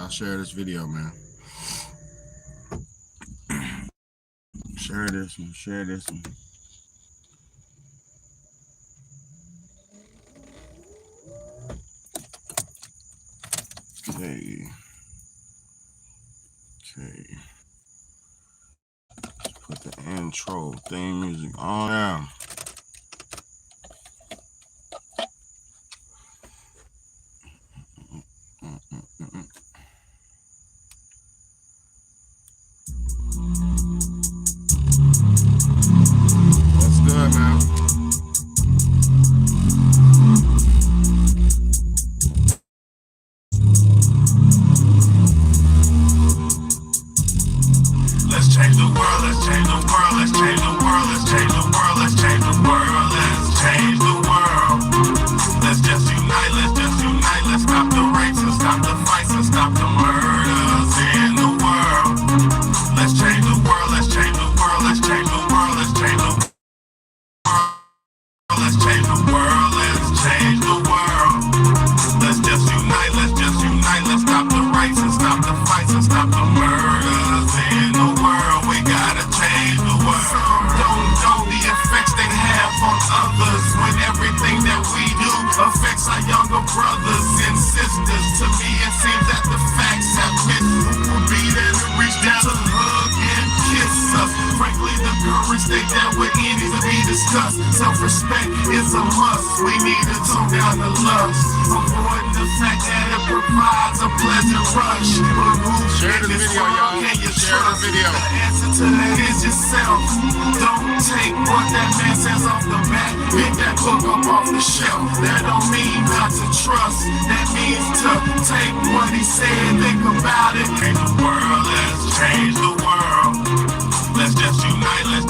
Y'all share this video, man. Share this one. Share this one. Okay. Okay. Let's put the intro theme music on now. What's good, man? Let's change the world, let's change the world, let's change the world, let's change the world, let's change the world, let's change the world. Let's just unite, let's stop the rapes and stop the fights and stop the murders in the world. Let's change the world, let's change the world, let's change the world, let's change the world. Let's change the world, let's change the world. Let's just unite, let's stop the rapes and stop the fights and stop the murders in the world. We gotta change the world. Don't know the effects they have on others when everything that we do affects our younger brothers and sisters. To me, it seems that the facts have missed. Who will be there to reach down to hug and kiss us? Frankly, the courage they that would end to be discussed. Self-respect is a must. We need to tone down the lust. Avoiding the fact that it provides a pleasant rush. But who Share the video, y'all. can you Share the trust? video. The answer to that is yourself. Don't take what that man says off the bat. Pick that book up off the shelf. That don't mean not to trust. That means to take what he said, think about it. Change the world, let's change the world. Let's just unite, let's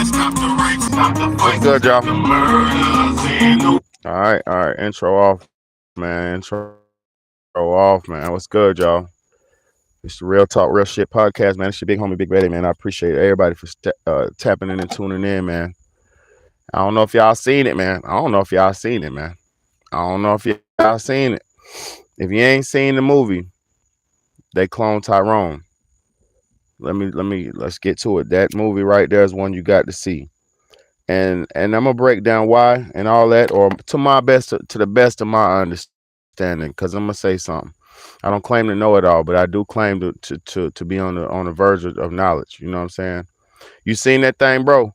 stop the rape, stop the fight, good, y'all? the murders in the All right. Intro off, man. Intro off, man. What's good, y'all? It's the Real Talk, Real Shit podcast, man. It's your big homie, Big Betty, man. I appreciate everybody for tapping in and tuning in, man. I don't know if y'all seen it, man. I don't know if y'all seen it. If you ain't seen the movie, they cloned Tyrone. Let's get to it. That movie right there is one you got to see. And I'm gonna break down why and all that, or to the best of my understanding, because I'm gonna say something. I don't claim to know it all, but I do claim to be on the verge of knowledge. You know what I'm saying? You seen that thing, bro?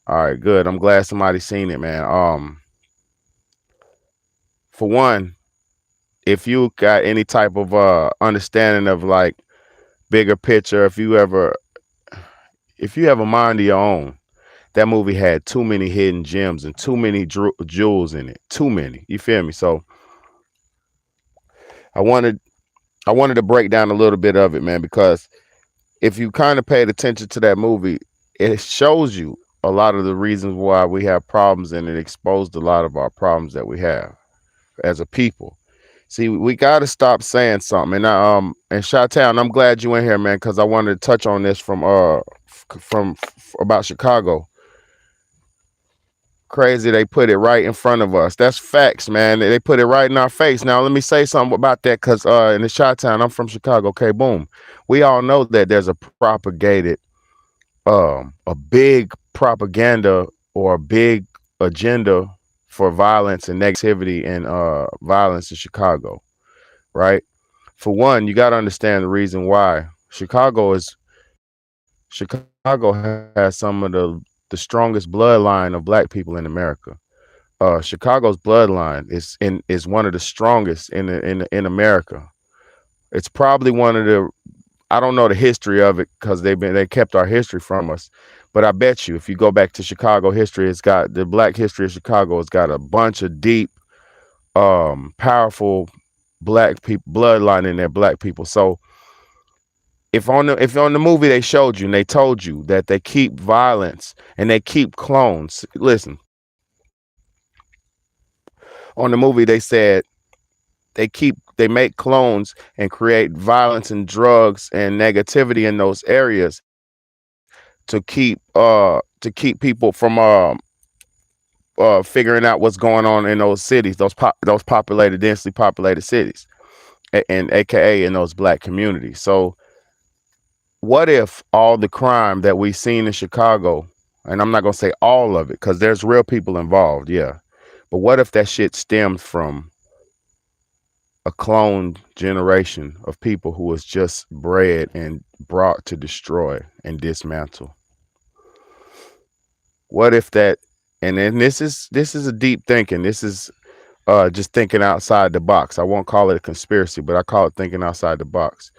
All right, good. I'm glad somebody seen it, man. For one, if you got any type of understanding of like bigger picture, if you have a mind of your own, that movie had too many hidden gems and too many jewels in it. Too many. You feel me? So I wanted to break down a little bit of it, man, because if you kind of paid attention to that movie, it shows you a lot of the reasons why we have problems, and it exposed a lot of our problems that we have as a people. See, we got to stop saying something. And Chi-Town, I'm glad you in here, man, because I wanted to touch on this from about Chicago. Crazy, they put it right in front of us. That's facts, man. They put it right in our face. Now, let me say something about that, because in the Chi-Town, I'm from Chicago. Okay, boom. We all know that there's a big propaganda or a big agenda for violence and negativity and violence in Chicago, right? For one, you got to understand the reason why. Chicago has some of the strongest bloodline of black people in America. Chicago's bloodline is one of the strongest in America. It's probably one of the, I don't know the history of it because they kept our history from us, but I bet you if you go back to Chicago history, it's got the black history of Chicago. It's got a bunch of deep, powerful black people bloodline in there, black people. So if on the movie they showed you and they told you that they keep violence and they keep clones, listen. On the movie they said they make clones and create violence and drugs and negativity in those areas to keep people from figuring out what's going on in those cities, those densely populated cities. and AKA in those black communities. So what if all the crime that we seen in Chicago, and I'm not gonna say all of it, because there's real people involved, yeah. But what if that shit stemmed from a cloned generation of people who was just bred and brought to destroy and dismantle? What if that, and then this is a deep thinking. This is just thinking outside the box. I won't call it a conspiracy, but I call it thinking outside the box.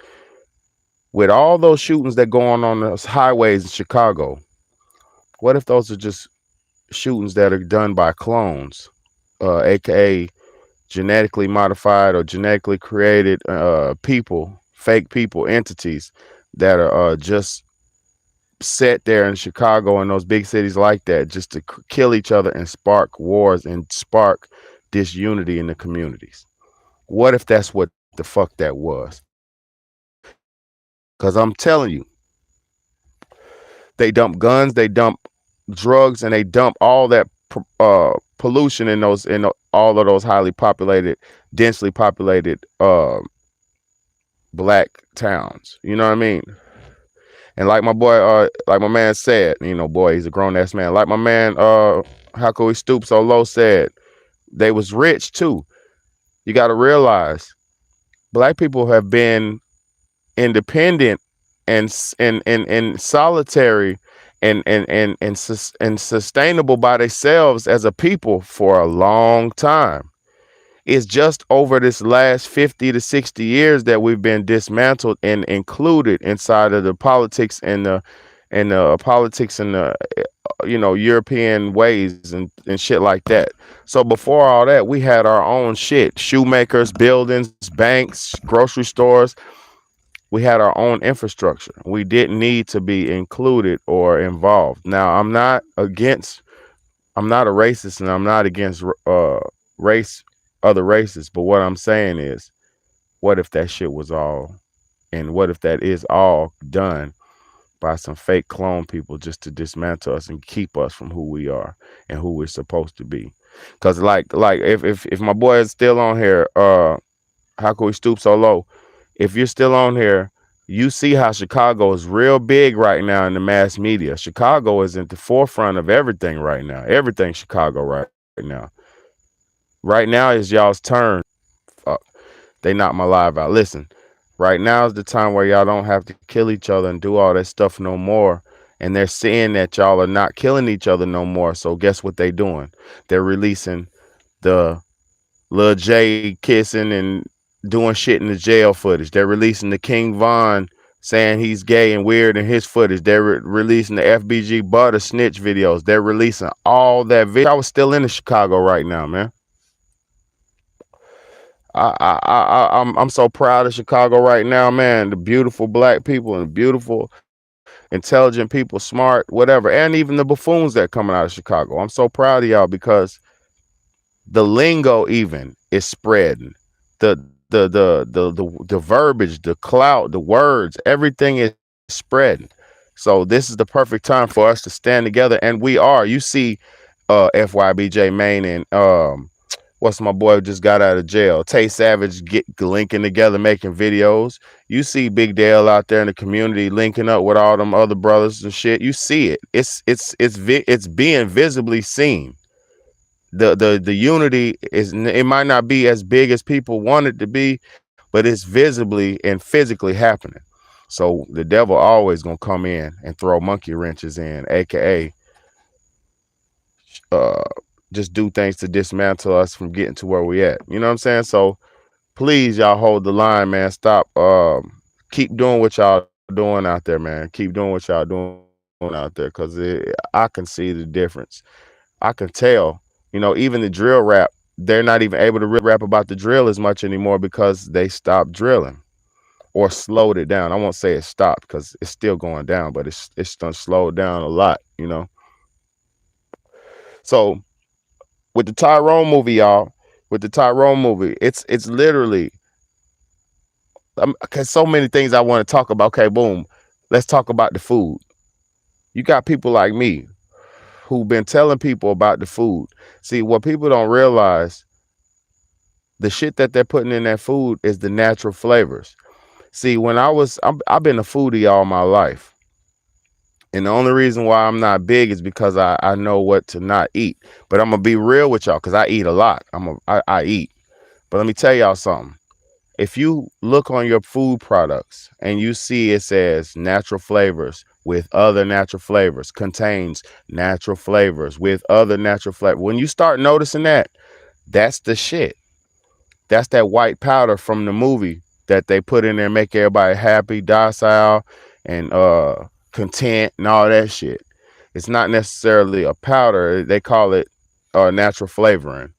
With all those shootings that go on those highways in Chicago, what if those are just shootings that are done by clones, aka genetically modified or genetically created people, fake people, entities that are just set there in Chicago and those big cities like that just to kill each other and spark wars and spark disunity in the communities? What if that's what the fuck that was? Because I'm telling you, they dump guns, they dump drugs, and they dump all that pollution in all of those highly populated, densely populated black towns. You know what I mean? And like my boy, like my man said, boy, he's a grown ass man. Like my man, how could we stoop so low? Said they was rich too. You got to realize, black people have been independent and solitary and sustainable by themselves as a people for a long time. It's just over this last 50 to 60 years that we've been dismantled and included inside of the politics and the politics and the European ways and shit like that. So before all that, we had our own shit: shoemakers, buildings, banks, grocery stores. We had our own infrastructure. We didn't need to be included or involved. Now, I'm not a racist, and I'm not against race, other races. But what I'm saying is, what if that shit was all, and what if that is all done by some fake clone people just to dismantle us and keep us from who we are and who we're supposed to be? Because like if my boy is still on here, how could we stoop so low? If you're still on here, you see how Chicago is real big right now in the mass media. Chicago is at the forefront of everything right now. Everything Chicago right now. Right now is y'all's turn. Fuck, they knocked my live out. Listen, right now is the time where y'all don't have to kill each other and do all that stuff no more. And they're seeing that y'all are not killing each other no more. So guess what they doing? They're releasing the Lil J kissing and doing shit in the jail footage. They're releasing the King Von saying he's gay and weird in his footage. They're releasing the FBG Butter snitch videos. They're releasing all that video. I was still in the Chicago right now, man. I'm so proud of Chicago right now, man. The beautiful black people and beautiful, intelligent people, smart, whatever, and even the buffoons that coming out of Chicago. I'm so proud of y'all because the lingo even is spreading. The verbiage, the clout, the words, everything is spreading. So this is the perfect time for us to stand together, and we are. You see, FYBJ Maine and what's my boy just got out of jail, Tay Savage get linking together, making videos. You see Big Dale out there in the community linking up with all them other brothers and shit. You see it. It's being visibly seen. The unity is, it might not be as big as people want it to be, but it's visibly and physically happening. So the devil always gonna come in and throw monkey wrenches in, aka uh just do things to dismantle us from getting to where we at. You know what I'm saying? So please, y'all, hold the line, man. Stop. Keep doing what y'all doing out there, man. Keep doing what y'all doing out there, because I can see the difference. I can tell. Even the drill rap, they're not even able to really rap about the drill as much anymore because they stopped drilling or slowed it down. I won't say it stopped because it's still going down, but it's done slowed down a lot. So with the Tyrone movie, y'all, with the Tyrone movie, it's literally, cause so many things I want to talk about. Okay, boom, let's talk about the food. You got people like me who've been telling people about the food. See, what people don't realize, the shit that they're putting in that food is the natural flavors. See, I've been a foodie all my life. And the only reason why I'm not big is because I know what to not eat. But I'm gonna be real with y'all because I eat a lot. I eat. But let me tell y'all something. If you look on your food products and you see it says natural flavors with other natural flavors, contains natural flavors with other natural flavors, when you start noticing that, that's the shit. That's that white powder from the movie that they put in there, make everybody happy, docile, and content and all that shit. It's not necessarily a powder. They call it natural flavoring.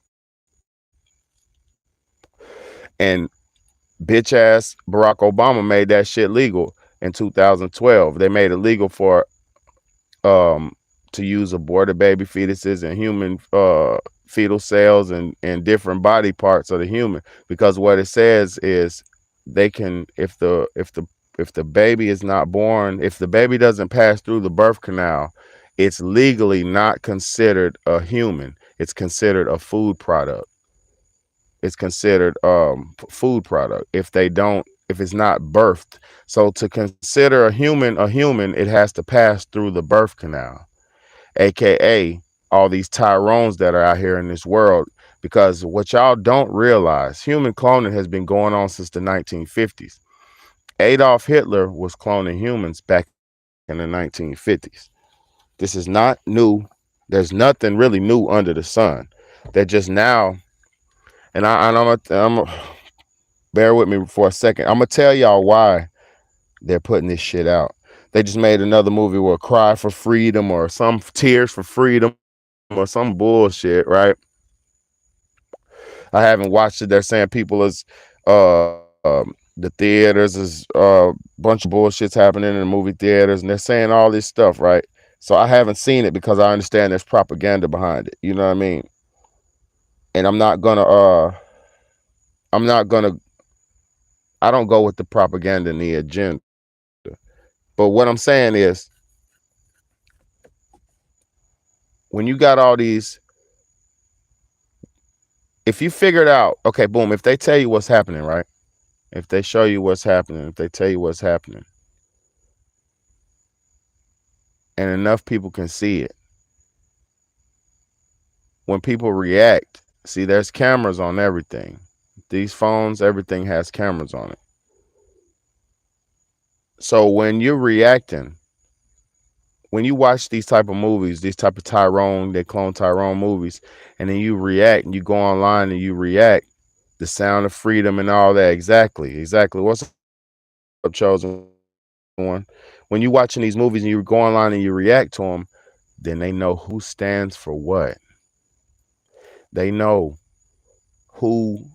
And bitch ass Barack Obama made that shit legal in 2012. They made it legal for um to use aborted baby fetuses and human fetal cells and different body parts of the human, because what it says is they can, if the baby is not born, if the baby doesn't pass through the birth canal, it's legally not considered a human. It's considered a food product. It's considered food product if they don't, if it's not birthed. So to consider a human, it has to pass through the birth canal, aka all these Tyrones that are out here in this world. Because what y'all don't realize, human cloning has been going on since the 1950s. Adolf Hitler was cloning humans back in the 1950s. This is not new. There's nothing really new under the sun. They're just now, I'm bear with me for a second. I'm gonna tell y'all why they're putting this shit out. They just made another movie with Cry for Freedom or some Tears for Freedom or some bullshit, right? I haven't watched it. They're saying people is the theaters is bunch of bullshits happening in the movie theaters, and they're saying all this stuff, right? So I haven't seen it because I understand there's propaganda behind it. You know what I mean? And I'm not gonna I don't go with the propaganda and the agenda. But what I'm saying is, when you got all these, if you figure it out, okay, boom, if they tell you what's happening, right? If they show you what's happening, if they tell you what's happening, and enough people can see it, when people react, see, there's cameras on everything. These phones, everything has cameras on it. So when you're reacting, when you watch these type of movies, these type of Tyrone, they clone Tyrone movies, and then you react and you go online and you react, the sound of freedom and all that. Exactly. What's up, chosen one? When you watching these movies and you go online and you react to them, then they know who stands for what. They know who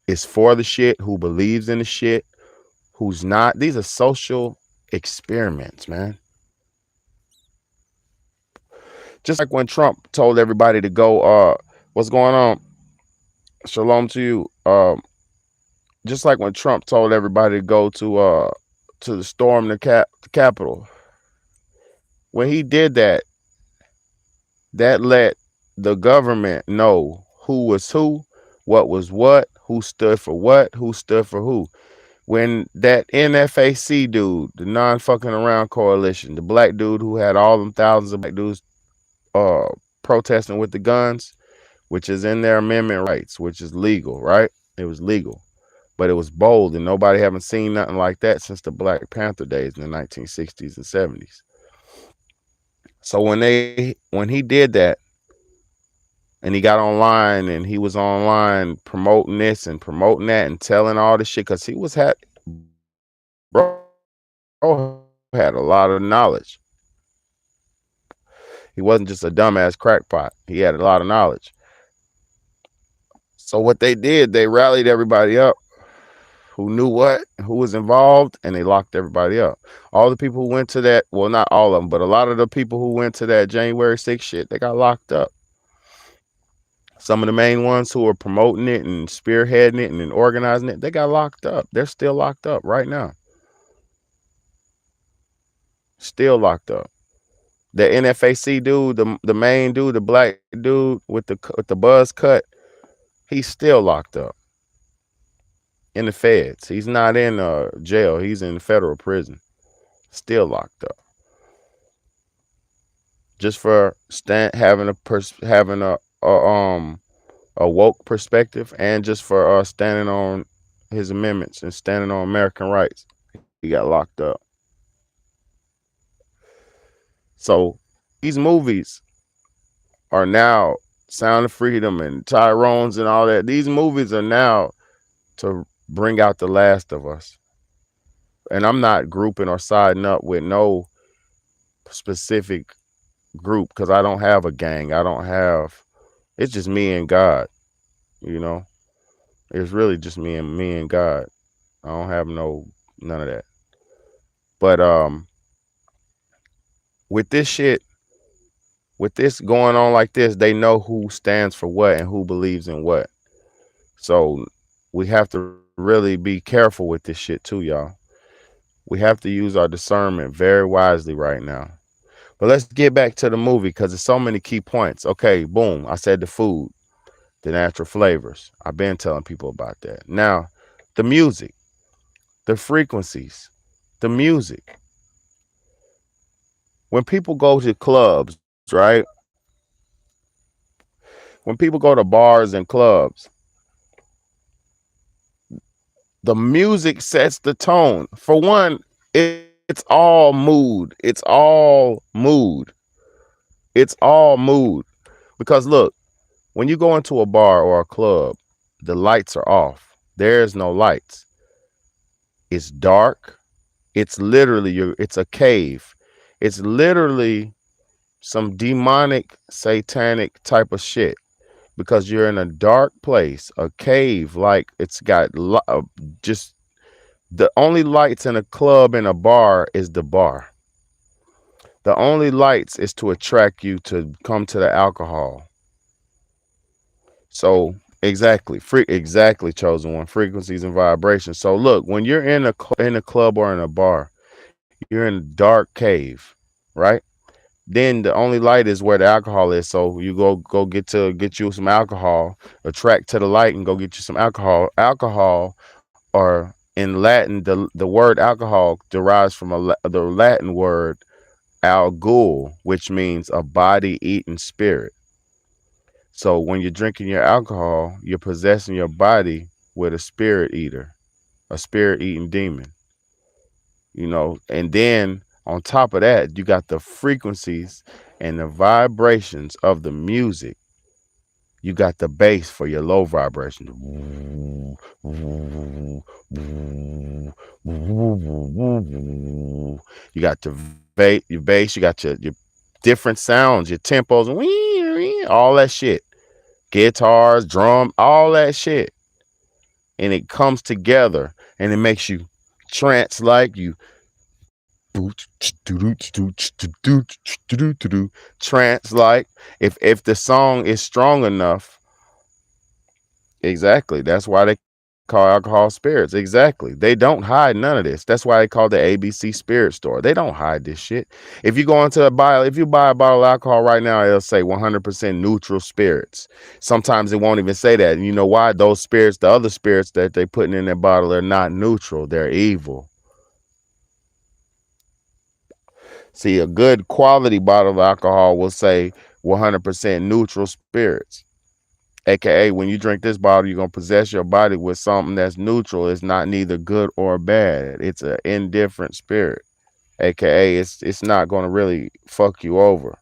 is for the shit, who believes in the shit, who's not. These are social experiments, man. Just like when Trump told everybody to go, what's going on? Shalom to you. Just like when Trump told everybody to the storm the Capitol. When he did that, that let the government know who was who, what was what, who stood for who. When that NFAC dude, the non fucking around coalition, the black dude who had all them thousands of black dudes uh protesting with the guns, which is in their amendment rights, which is legal, right? It was legal. But it was bold, and nobody haven't seen nothing like that since the Black Panther days in the 1960s and 70s. So when he did that, and he got online and he was online promoting this and promoting that and telling all this shit, because bro had a lot of knowledge. He wasn't just a dumbass crackpot. He had a lot of knowledge. So what they did, they rallied everybody up who knew what, who was involved, and they locked everybody up. All the people who went to that, well, not all of them, but a lot of the people who went to that January 6th shit, they got locked up. Some of the main ones who were promoting it and spearheading it and organizing it, they got locked up. They're still locked up right now. Still locked up. The NFAC dude, the main dude, the black dude with the buzz cut, He's still locked up in the feds. He's not in jail. He's in federal prison, still locked up, just for having a woke perspective, and just for standing on his amendments and standing on American rights. He got locked up. So these movies are now Sound of Freedom and Tyrone's and all that. These movies are now to bring out the last of us. And I'm not grouping or siding up with no specific group because I don't have a gang. I don't have. It's just me and God. You know, it's really just me and God. I don't have none of that. But with this shit, with this going on like this, they know who stands for what and who believes in what. So we have to really be careful with this shit too, y'all. We have to use our discernment very wisely right now. But let's get back to the movie because there's so many key points. Okay, boom. I said the food, the natural flavors. I've been telling people about that. Now, the music, the frequencies, the music. When people go to clubs, right? When people go to bars and clubs, the music sets the tone. For one, it's all mood. It's all mood. It's all mood. Because look, when you go into a bar or a club, the lights are off. There's no lights. It's dark. It's literally it's a cave. It's literally some demonic, satanic type of shit because you're in a dark place, a cave. Like it's got just the only lights in a club and a bar is the bar. The only lights is to attract you to come to the alcohol. So exactly, chosen one, frequencies and vibrations. So look, when you're in a club or in a bar, you're in a dark cave, right? Then the only light is where the alcohol is. So you get you some alcohol, attract to the light, and go get you some alcohol. Alcohol, or in Latin, the word alcohol derives from the Latin word algul, which means a body eating spirit. So when you're drinking your alcohol, you're possessing your body with a spirit eater, a spirit eating demon, and then on top of that, you got the frequencies and the vibrations of the music. You got the bass for your low vibrations. You got your bass, you got your different sounds, your tempos, all that shit. Guitars, drum, all that shit. And it comes together and it makes you trance like you trance like if the song is strong enough. Exactly, that's why they call alcohol spirits. Exactly, they don't hide none of this. That's why they call the ABC Spirit Store. They don't hide this shit. If you go into if you buy a bottle of alcohol right now, it'll say 100% neutral spirits. Sometimes it won't even say that, and you know why? Those spirits, the other spirits that they putting in that bottle, are not neutral, they're evil. See, a good quality bottle of alcohol will say 100% neutral spirits. AKA, when you drink this bottle, you're going to possess your body with something that's neutral. It's not neither good or bad. It's an indifferent spirit. AKA, it's not going to really fuck you over.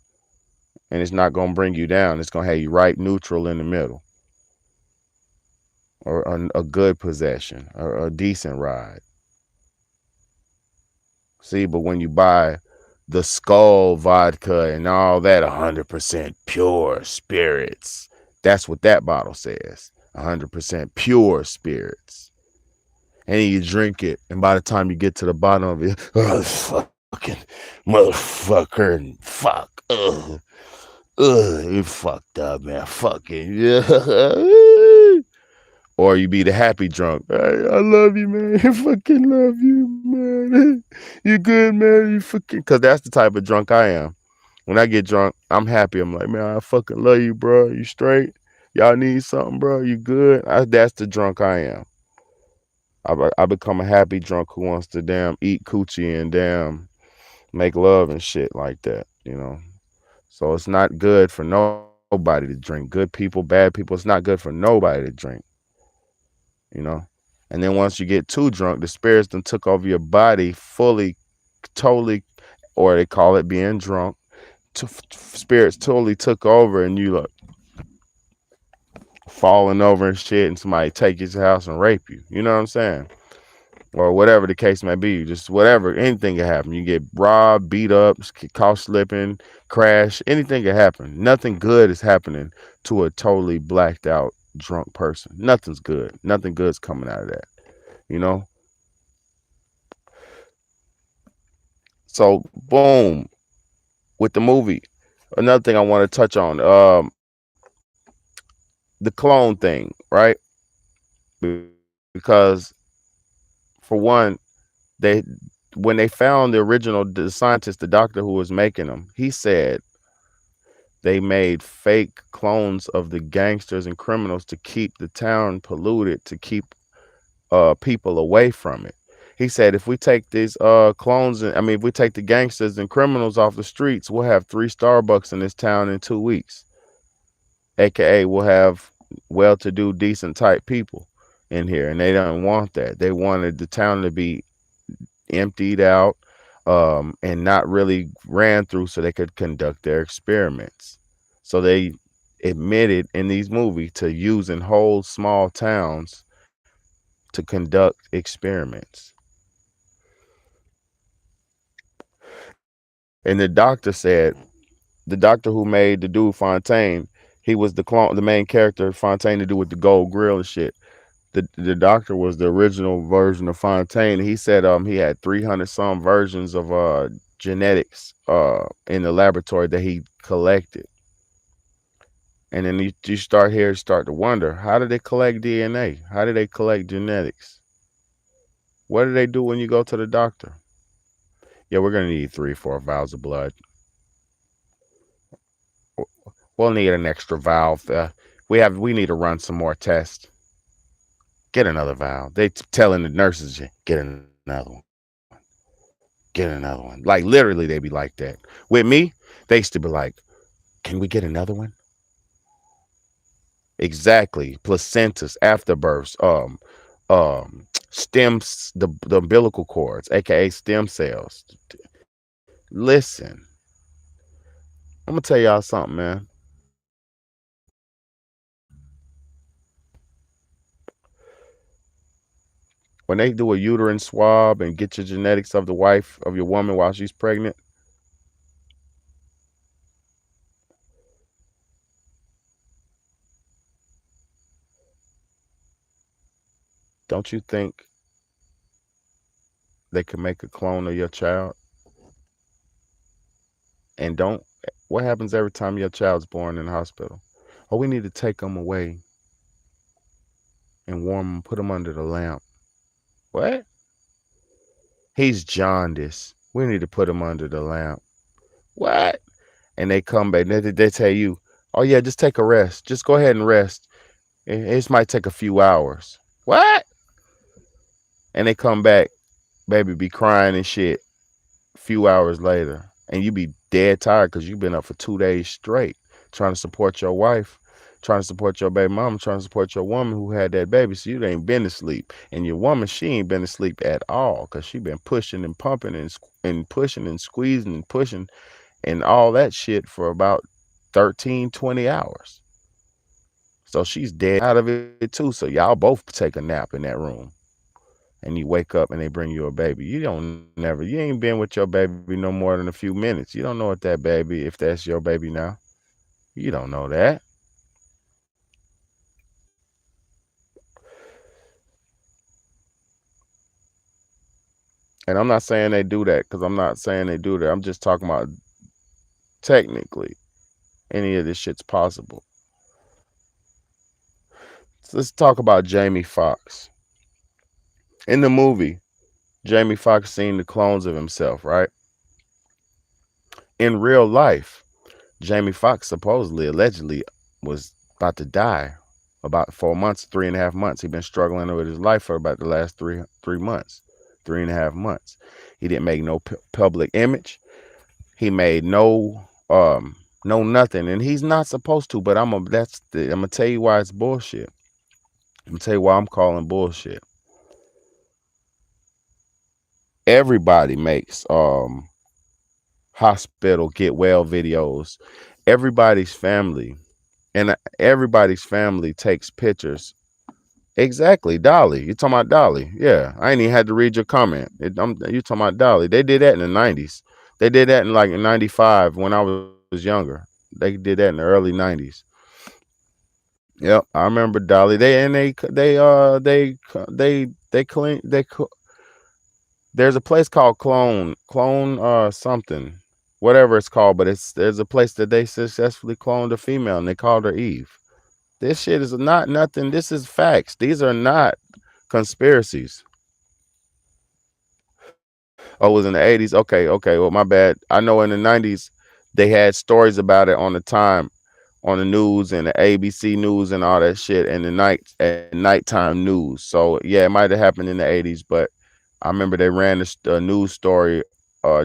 And it's not going to bring you down. It's going to have you right neutral in the middle. Or a good possession. Or a decent ride. See, but when you buy the Skull vodka and all that, 100% pure spirits. That's what that bottle says. 100% pure spirits. And then you drink it, and by the time you get to the bottom of it, oh, fucking motherfucker, and fuck, you fucked up, man, fucking, yeah. Or you be the happy drunk. Hey, I love you, man. I fucking love you, man. You good, man. You fucking, because that's the type of drunk I am. When I get drunk, I'm happy. I'm like, man, I fucking love you, bro. You straight? Y'all need something, bro? You good? That's the drunk I am. I become a happy drunk who wants to damn eat coochie and damn make love and shit like that, you know. So it's not good for nobody to drink. Good people, bad people. It's not good for nobody to drink, you know. And then once you get too drunk, the spirits then took over your body fully, totally, or they call it being drunk. Spirits totally took over, and you like falling over and shit, and somebody take you to your house and rape you. You know what I'm saying? Or whatever the case may be, just whatever, anything can happen. You get robbed, beat up, caught slipping, crash, anything can happen. Nothing good is happening to a totally blacked out drunk person. Nothing's good. Nothing good's coming out of that. You know. So boom, with the movie. Another thing I want to touch on, the clone thing, right? Because for one, they when they found the scientist, the doctor who was making them, he said they made fake clones of the gangsters and criminals to keep the town polluted, to keep people away from it. He said if we take these clones, and I mean if we take the gangsters and criminals off the streets, we'll have 3 Starbucks in this town in 2 weeks. AKA we'll have well-to-do, decent type people in here, and they don't want that. They wanted the town to be emptied out, and not really ran through so they could conduct their experiments. So they admitted in these movies to using whole small towns to conduct experiments. And the doctor who made the dude Fontaine, he was the main character Fontaine, to do with the gold grill and shit. The doctor was the original version of Fontaine. He said he had 300 some versions of genetics in the laboratory that he collected. And then you start to wonder, how do they collect DNA? How do they collect genetics? What do they do when you go to the doctor? Yeah, we're gonna need 3 or 4 vials of blood. We'll need an extra valve. We need to run some more tests. Get another valve. They telling the nurses, get another one. Get another one. Like literally, they be like that. With me, they used to be like, can we get another one? Exactly. Placentas, afterbirths, stems, the umbilical cords, aka stem cells. Listen, I'm gonna tell y'all something, man. When they do a uterine swab and get your genetics of the wife of your woman while she's pregnant, don't you think they could make a clone of your child? And don't, what happens every time your child's born in the hospital? Oh, we need to take them away and warm them, put them under the lamp. What? He's jaundiced. We need to put him under the lamp. What? And they come back. They tell you, oh yeah, just take a rest. Just go ahead and rest. It might take a few hours. What? And they come back, baby be crying and shit. A few hours later, and you be dead tired because you've been up for 2 days straight trying to support your wife, trying to support your baby mama, trying to support your woman who had that baby. So you ain't been to sleep, and your woman, she ain't been to sleep at all because she been pushing and pumping and pushing and squeezing and pushing and all that shit for about 13, 20 hours. So she's dead out of it too. So y'all both take a nap in that room, and you wake up and they bring you a baby. You ain't been with your baby no more than a few minutes. You don't know what that baby, if that's your baby now. You don't know that. And I'm not saying they do that because I'm not saying they do that. I'm just talking about technically any of this shit's possible. So let's talk about Jamie Foxx. In the movie, Jamie Foxx seen the clones of himself, right? In real life, Jamie Foxx supposedly, allegedly, was about to die. About 4 months, 3.5 months. He been struggling with his life for about the last three months, 3.5 months. He didn't make no public image. He made no nothing, and he's not supposed to. But I'm gonna tell you why it's bullshit. I'm gonna tell you why I'm calling bullshit. Everybody makes hospital get well videos. Everybody's family everybody's family takes pictures. Exactly, Dolly. You talking about Dolly? Yeah, I ain't even had to read your comment. You talking about Dolly? They did that in the '90s. They did that in like '95 when I was younger. They did that in the early '90s. Yep, I remember Dolly. They clean. There's a place called Clone something, whatever it's called. But there's a place that they successfully cloned a female and they called her Eve. This shit is not nothing. This is facts. These are not conspiracies. Oh, it was in the '80s. Okay. Well, my bad. I know in the '90s they had stories about it on the time, on the news and the ABC news and all that shit, and the nighttime news. So yeah, it might have happened in the '80s, but I remember they ran a news story.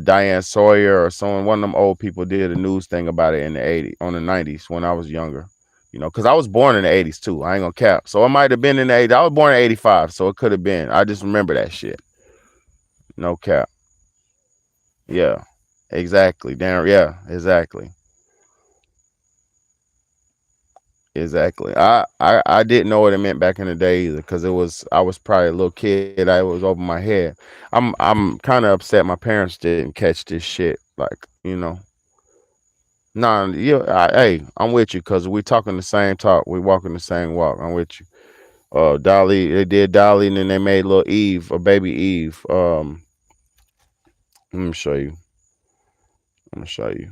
Diane Sawyer or someone, one of them old people did a news thing about it in the '80s, on the '90s when I was younger. Because I was born in the '80s too. I ain't gonna cap. So it might have been in the '80s. I was born in '85, so it could have been. I just remember that shit. No cap. Yeah, exactly. Damn. Yeah, exactly. I didn't know what it meant back in the day either, because I was probably a little kid. I was over my head. I'm kind of upset my parents didn't catch this shit. Like, nah, hey, I'm with you because we talking the same talk. We walking the same walk. I'm with you. Dolly, they did Dolly, and then they made little Eve, a baby Eve. Let me show you. I'm gonna show you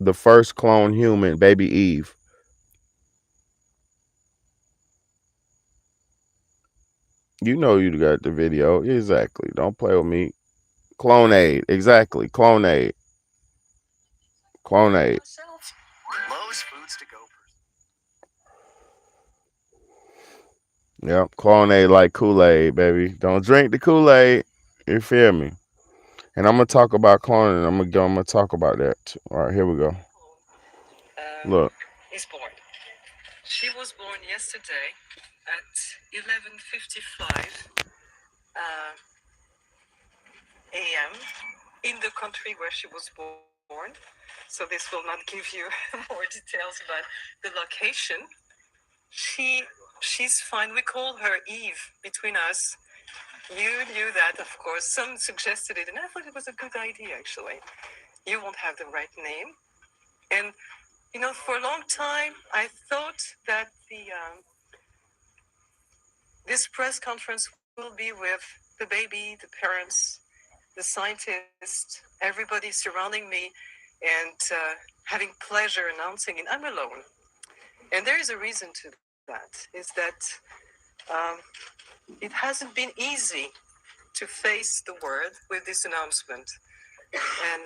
the first clone human, baby Eve. You know you got the video. Exactly. Don't play with me. Clonade. Exactly. Clonade. Clonade. Yep. Clonade like Kool-Aid, baby. Don't drink the Kool-Aid. You feel me? And I'm gonna talk about cloning. I'm gonna talk about that. Too. All right, here we go. Look. Is born. She was born yesterday at 11:55 uh, a.m. in the country where she was born. So this will not give you more details about the location. She she's fine. We call her Eve between us. You knew that, of course. Some suggested it, and I thought it was a good idea. Actually, you won't have the right name, and for a long time, I thought that this press conference will be with the baby, the parents, the scientists, everybody surrounding me, and having pleasure announcing it. I'm alone, and there is a reason to that. Is that um, it hasn't been easy to face the world with this announcement, and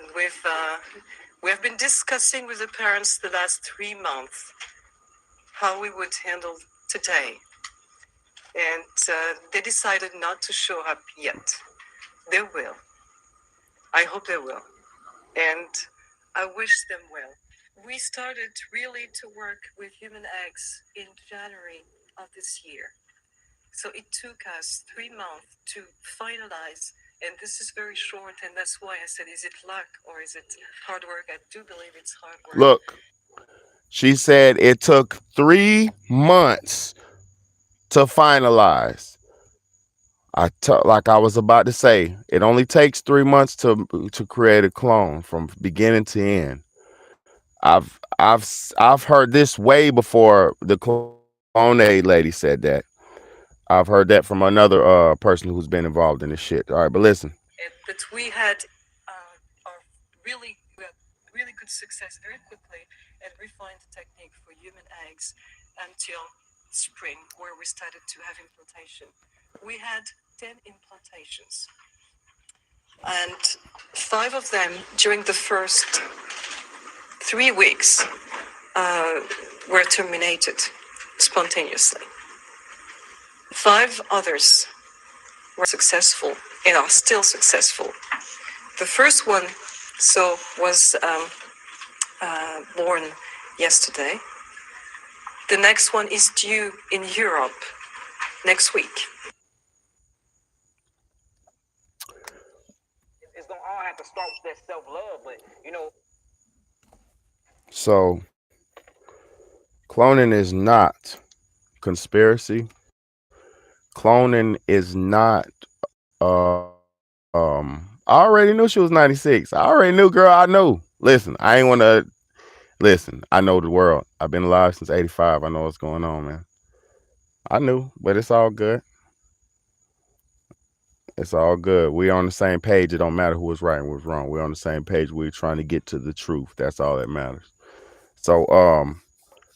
we have been discussing with the parents the last 3 months how we would handle today. And they decided not to show up yet. They will. I hope they will. And I wish them well. We started really to work with human eggs in January of this year. So it took us 3 months to finalize. And this is very short. And that's why I said, is it luck or is it hard work? I do believe it's hard work. Look. She said it took 3 months to finalize. Like I was about to say, it only takes 3 months to create a clone from beginning to end. I've heard this way before the Clone Aid lady said that. I've heard that from another person who's been involved in this shit. All right, but listen. But we had our we had really good success very quickly and refined the technique for human eggs until spring, where we started to have implantation. We had 10 implantations. and 5 of them during the first 3 weeks uh, were terminated spontaneously. 5 others were successful and are still successful. The first one was born yesterday. The next one is due in Europe next week. It's gonna all have to start with that self love, but So cloning is not conspiracy. Cloning is not I already knew she was 96. I already knew, girl. I knew. Listen, I ain't want to listen. I know the world. I've been alive since 85. I know what's going on, man. I knew, but it's all good. It's all good. We're on the same page. It don't matter who was right and who was wrong. We're on the same page. We're trying to get to the truth. That's all that matters. So,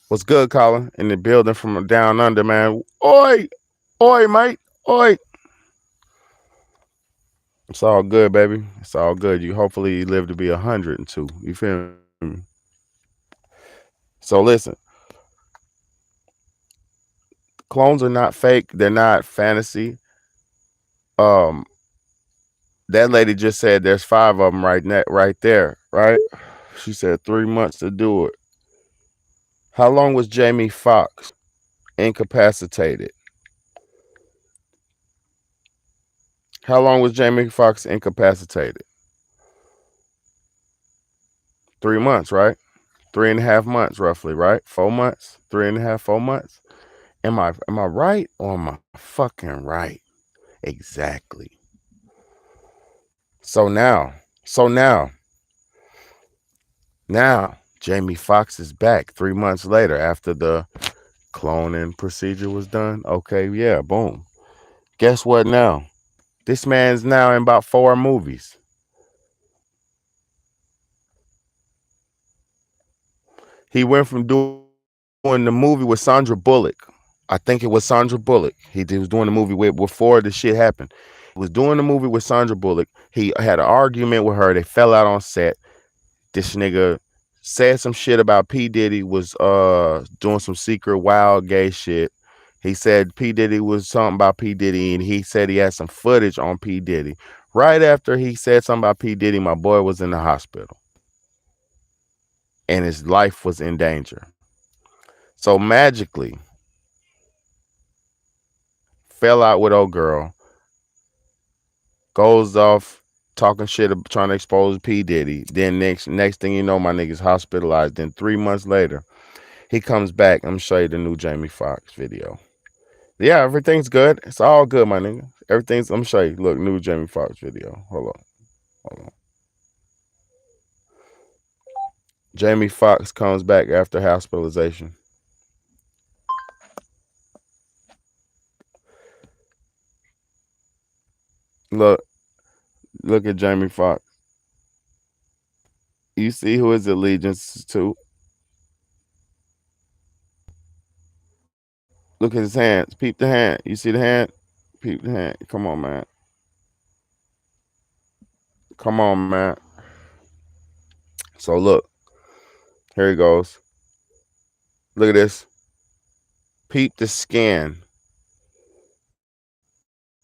what's good, Colin? In the building from down under, man. Oi, oi, mate, oi. It's all good, baby. It's all good. You hopefully you live to be 102. You feel me? So listen, clones are not fake. They're not fantasy. Um, that lady just said there's 5 of them right there, right? She said 3 months to do it. How long was Jamie Foxx incapacitated? How long was Jamie Foxx incapacitated? 3 months, right? 3.5 months, roughly, right? 4 months, 3.5, 4 months. Am I right or am I fucking right? Exactly. So now, so now, now Jamie Foxx is back 3 months later after the cloning procedure was done. Okay, yeah, boom. Guess what now? This man's now in about 4 movies. He went from doing the movie with Sandra Bullock. I think it was Sandra Bullock. He was doing the movie with before the shit happened. He was doing the movie with Sandra Bullock. He had an argument with her. They fell out on set. This nigga said some shit about P. Diddy was doing some secret wild gay shit. He said P. Diddy was something about P. Diddy, and he said he had some footage on P. Diddy. Right after he said something about P. Diddy, my boy was in the hospital. And his life was in danger. So magically, fell out with old girl, goes off talking shit, trying to expose P. Diddy. Then next thing you know, my nigga's hospitalized. Then 3 months later, he comes back. I'm gonna show you the new Jamie Foxx video. Yeah, everything's good. It's all good, my nigga. Everything's. I'm gonna show you. Look, new Jamie Foxx video. Hold on. Jamie Foxx comes back after hospitalization. Look, look at Jamie Foxx. You see who his allegiance is to. Look at his hands. Peep the hand. You see the hand? Peep the hand. Come on, man. Come on, man. So look, here he goes. Look at this. Peep the skin.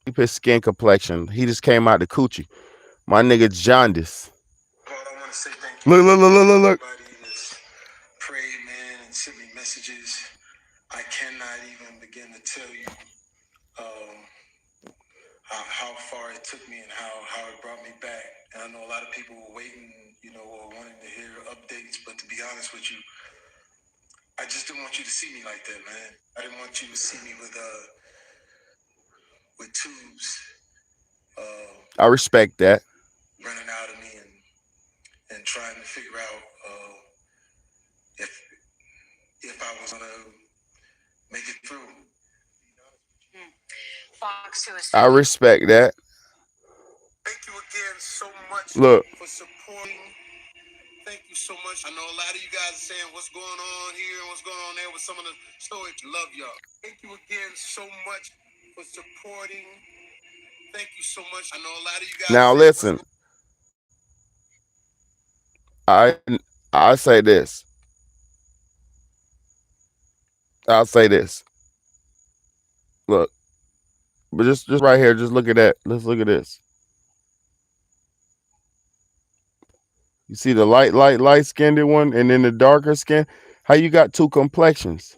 Peep his skin complexion. He just came out the coochie. My nigga jaundice. I want to say thank you. Look. Everybody that's prayed, man, and sent me messages. I cannot even begin to tell you how far it took me and how it brought me back. And I know a lot of people were waiting, or wanting to hear updates. But to be honest with you, I just didn't want you to see me like that, man. I didn't want you to see me with tubes. I respect that. Running out of me and trying to figure out if I was gonna make it through. I respect that. Thank you again so much Look. for supporting. Thank you so much. I know a lot of you guys are saying what's going on here and what's going on there with some of the stories. Love y'all. Thank you again so much for supporting Thank you so much. I know a lot of you guys Now say what's listen, I I say this. I'll say this. Look, but just right here, just look at that. Let's look at this. You see the light skinned one, and then the darker skin. How you got two complexions?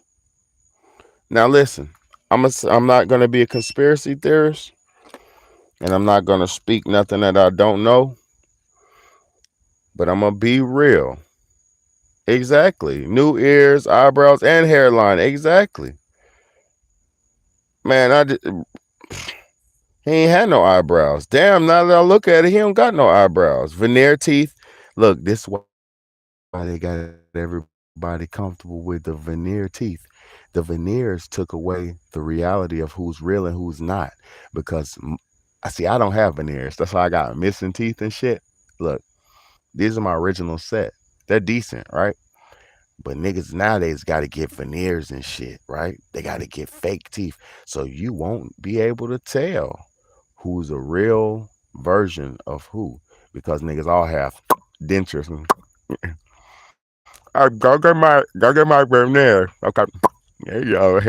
Now listen, I'm not gonna be a conspiracy theorist, and I'm not gonna speak nothing that I don't know. But I'm gonna be real. Exactly. New ears, eyebrows, and hairline. Exactly. Man, he ain't had no eyebrows. Damn, now that I look at it, he don't got no eyebrows. Veneer teeth. Look, this is why they got everybody comfortable with the veneer teeth. The veneers took away the reality of who's real and who's not. Because I see, I don't have veneers. That's why I got missing teeth and shit. Look, these are my original set. They're decent, right? But niggas nowadays got to get veneers and shit, right? They got to get fake teeth. So you won't be able to tell who's a real version of who because niggas all have dentures. Go get my veneer. Okay. There you go.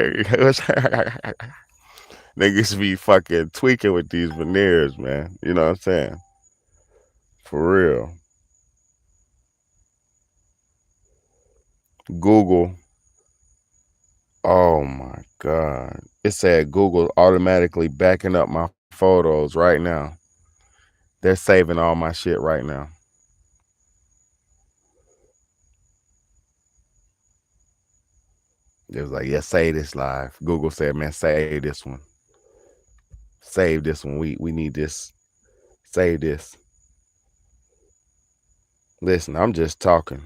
Niggas be fucking tweaking with these veneers, man. You know what I'm saying? For real. Google. Oh my God. It said Google automatically backing up my photos right now. They're saving all my shit right now. It was like, yeah, save this live. Google said, man, save this one. Save this one. We need this. Save this. Listen, I'm just talking.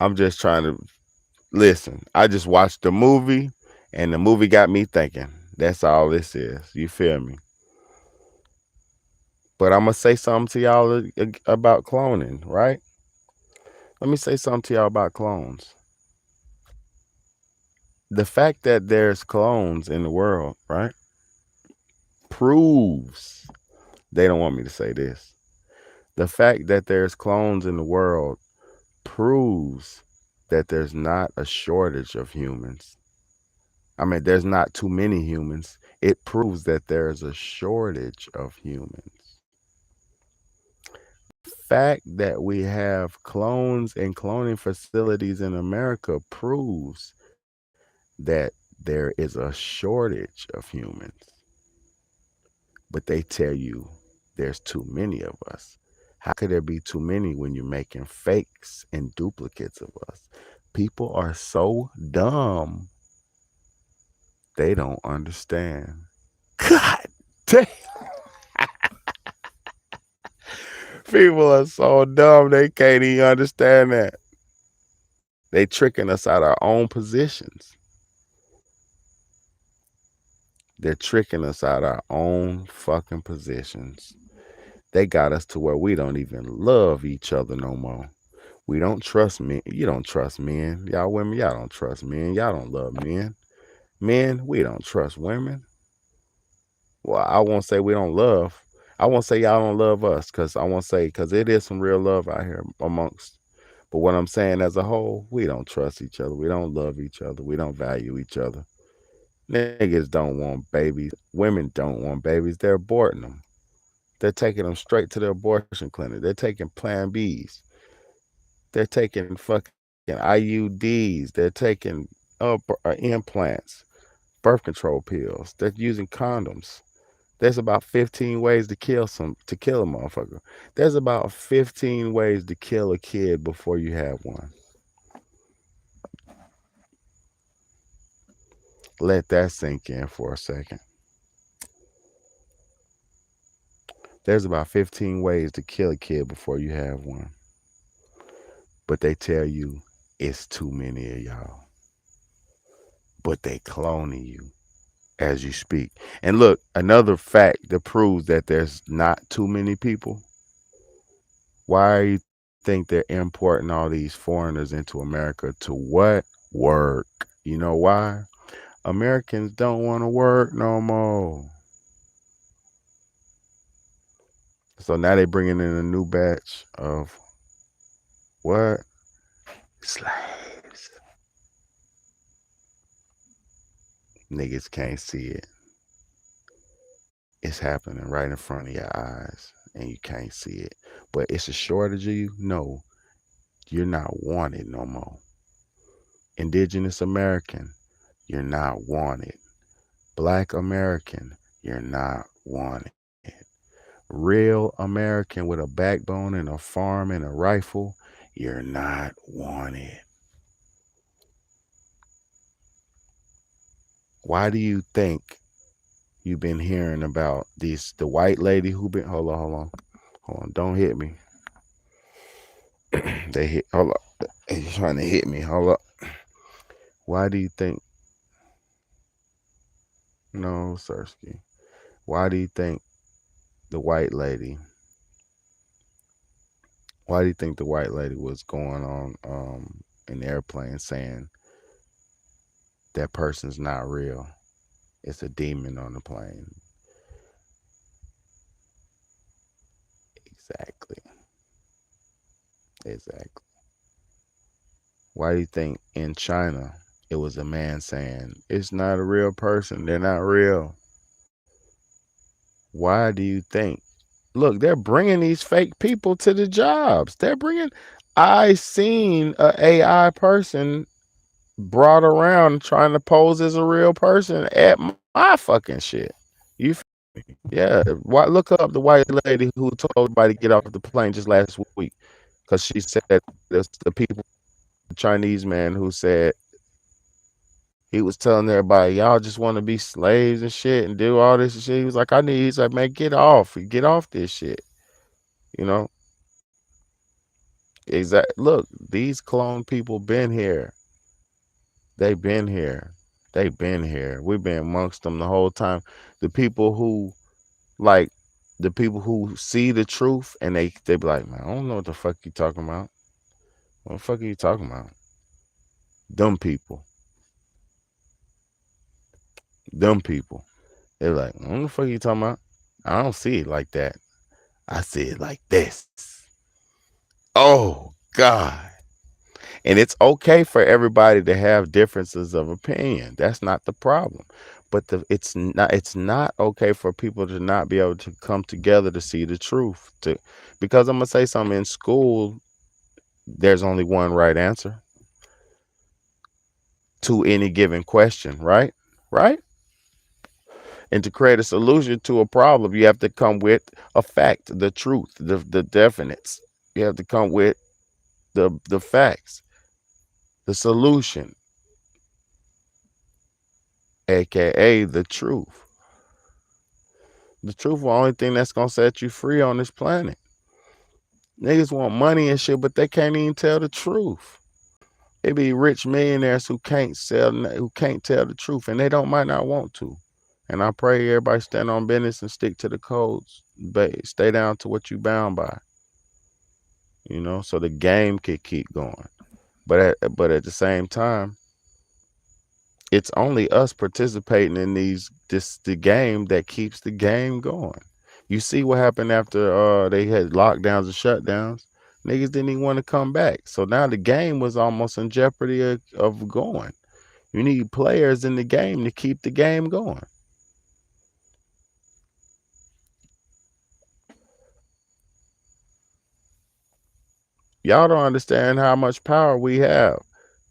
I'm just trying to listen. I just watched the movie and the movie got me thinking. That's all this is. You feel me? But I'm gonna say something to y'all about cloning, right? Let me say something to y'all about clones. The fact that there's clones in the world, right, proves they don't want me to say this. The fact that there's clones in the world proves that there's not a shortage of humans. I mean, there's not too many humans. It proves that there's a shortage of humans. The fact that we have clones and cloning facilities in America proves that there is a shortage of humans. But they tell you there's too many of us. How could there be too many when you're making fakes and duplicates of us? People are so dumb, they don't understand. God damn. People are so dumb, they can't even understand that. They tricking us out our own positions. They're tricking us out our own fucking positions. They got us to where we don't even love each other no more. We don't trust men. You don't trust men. Y'all women, y'all don't trust men. Y'all don't love men. Men, we don't trust women. Well, I won't say we don't love. I won't say y'all don't love us because I won't say because it is some real love out here amongst. But what I'm saying as a whole, we don't trust each other. We don't love each other. We don't value each other. Niggas don't want babies. Women don't want babies. They're aborting them. They're taking them straight to the abortion clinic. They're taking Plan Bs. They're taking fucking IUDs. They're taking implants, birth control pills. They're using condoms. There's about 15 ways to kill a motherfucker. There's about 15 ways to kill a kid before you have one. Let that sink in for a second. There's about 15 ways to kill a kid before you have one. But they tell you it's too many of y'all. But they cloning you as you speak. And look, another fact that proves that there's not too many people. Why you think they're importing all these foreigners into America to what? Work. You know why? Americans don't want to work no more. So now they bringing in a new batch of what? Slaves. Niggas can't see it. It's happening right in front of your eyes and you can't see it. But it's a shortage of you? No, you're not wanted no more. Indigenous American, you're not wanted. Black American, you're not wanted. Real American with a backbone and a farm and a rifle, you're not wanted. Why do you think you've been hearing about the white lady who been hold on, don't hit me. They hit hold up. They trying to hit me. Hold up. Why do you think no, Sersky? Why do you think the white lady why do you think the white lady was going on in the airplane saying that person's not real? It's a demon on the plane. Exactly. Exactly. Why do you think in China it was a man saying it's not a real person? They're not real. Why do you think? Look, they're bringing these fake people to the jobs. They're bringing. I seen a AI person brought around trying to pose as a real person at my fucking shit. You feel me? Yeah. Why look up the white lady who told everybody to get off the plane just last week because she said there's the people, the Chinese man who said he was telling everybody y'all just want to be slaves and shit and do all this shit. He was like, I need. He's like, man, get off this shit. You know, exact. Look, these clone people been here. They been here. They been here. We've been amongst them the whole time. The people who like the people who see the truth and they be like, man, I don't know what the fuck you talking about. What the fuck are you talking about? Dumb people. Dumb people. They're like, what the fuck you talking about? I don't see it like that. I see it like this. Oh God. And it's okay for everybody to have differences of opinion. That's not the problem. But it's not okay for people to not be able to come together to see the truth. Because I'm gonna say something in school, there's only one right answer to any given question, right? Right? And to create a solution to a problem, you have to come with a fact, the truth, the definites. You have to come with the facts, the solution, aka the truth. The truth is the only thing that's gonna set you free on this planet. Niggas want money and shit, but they can't even tell the truth. They be rich millionaires who can't tell the truth, and they don't might not want to. And I pray everybody stand on business and stick to the codes. But stay down to what you bound by, so the game could keep going. But at the same time, it's only us participating in the game that keeps the game going. You see what happened after they had lockdowns and shutdowns. Niggas didn't even want to come back. So now the game was almost in jeopardy of going. You need players in the game to keep the game going. Y'all don't understand how much power we have.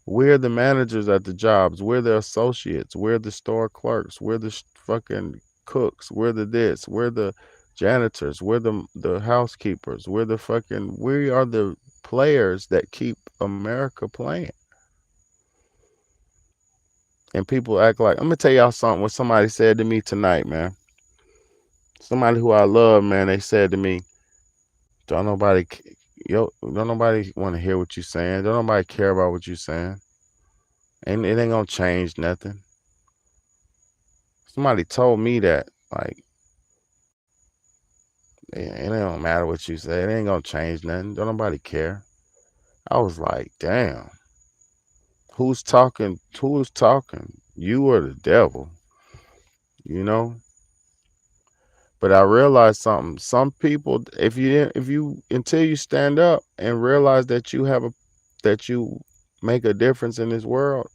We're the managers at the jobs. We're the associates. We're the store clerks. We're the fucking cooks. We're the this. We're the janitors. We're the housekeepers. We are the players that keep America playing. And people act like, I'm gonna tell y'all something. What somebody said to me tonight, man. Somebody who I love, man. They said to me, "Don't nobody, don't nobody want to hear what you're saying. Don't nobody care about what you're saying. And it ain't gonna change nothing." Somebody told me that, like, it don't matter what you say. It ain't gonna change nothing. Don't nobody care. I was like, damn. Who's talking? Who's talking? You or the devil? You know. But I realized something. Some people, if you until you stand up and realize that you make a difference in this world,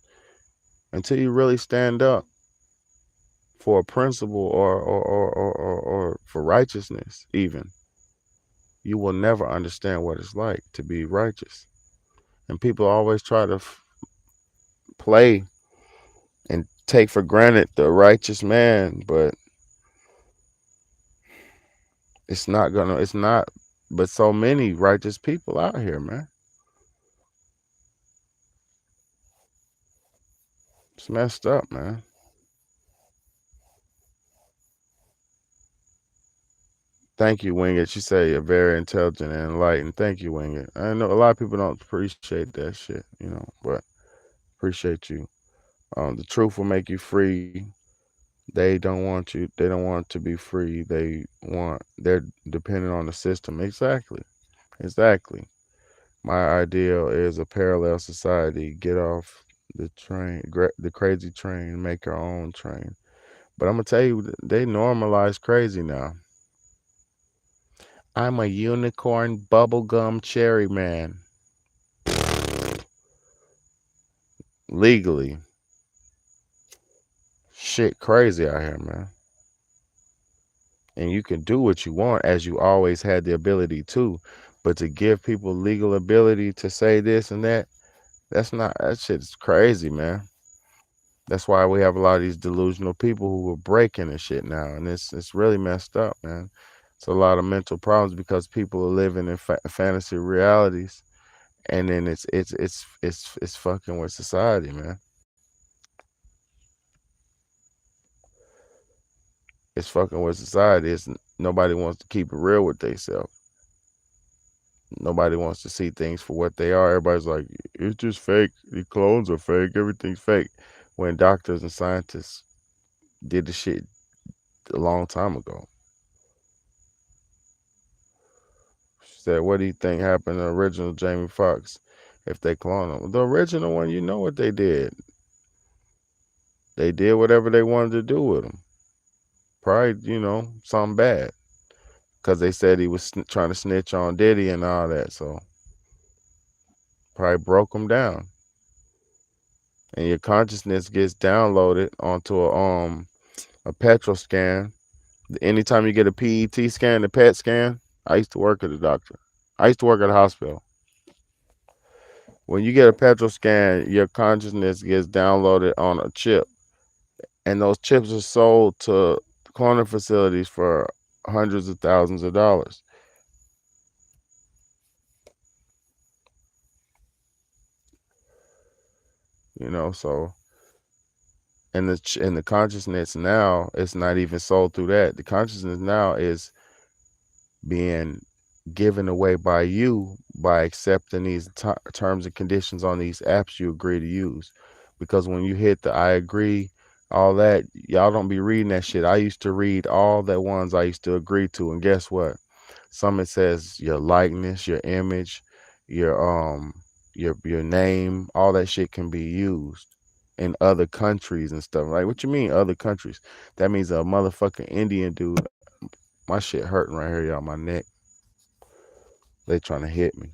until you really stand up for a principle or for righteousness, even, you will never understand what it's like to be righteous. And people always try to play and take for granted the righteous man, but it's not, but so many righteous people out here, man. It's messed up, man. Thank you, Wingett. She said you're very intelligent and enlightened. Thank you, Wingett. I know a lot of people don't appreciate that shit, but appreciate you. The truth will make you free. They don't want you. They don't want to be free. They're dependent on the system. Exactly. Exactly. My ideal is a parallel society. Get off the crazy train, make your own train. But I'm gonna tell you, they normalize crazy now. I'm a unicorn bubblegum cherry man. Legally. Shit crazy out here, man. And you can do what you want as you always had the ability to. But to give people legal ability to say this and that, that shit's crazy, man. That's why we have a lot of these delusional people who are breaking and shit now. And it's really messed up, man. It's a lot of mental problems because people are living in fantasy realities, and then it's fucking with society, man. It's fucking with society. It's Nobody wants to keep it real with themselves. Nobody wants to see things for what they are. Everybody's like, it's just fake. The clones are fake. Everything's fake. When doctors and scientists did the shit a long time ago. She said, what do you think happened to the original Jamie Foxx if they clone him? The original one, you know what they did. They did whatever they wanted to do with him. Probably, something bad. Because they said he was trying to snitch on Diddy and all that. So probably broke him down. And your consciousness gets downloaded onto a petrol scan. Anytime you get a PET scan, a PET scan, I used to work at a doctor. I used to work at a hospital. When you get a petrol scan, your consciousness gets downloaded on a chip. And those chips are sold to cloning facilities for hundreds of thousands of dollars. So and the consciousness now, it's not even sold through that. The consciousness now is being given away by you by accepting these terms and conditions on these apps you agree to use. Because when you hit the I agree, all that, y'all don't be reading that shit. I used to read all the ones I used to agree to, and guess what? Some it says your likeness, your image, your your name, all that shit can be used in other countries and stuff. Like, what you mean other countries? That means a motherfucking Indian dude. My shit hurting right here, y'all. My neck. They trying to hit me.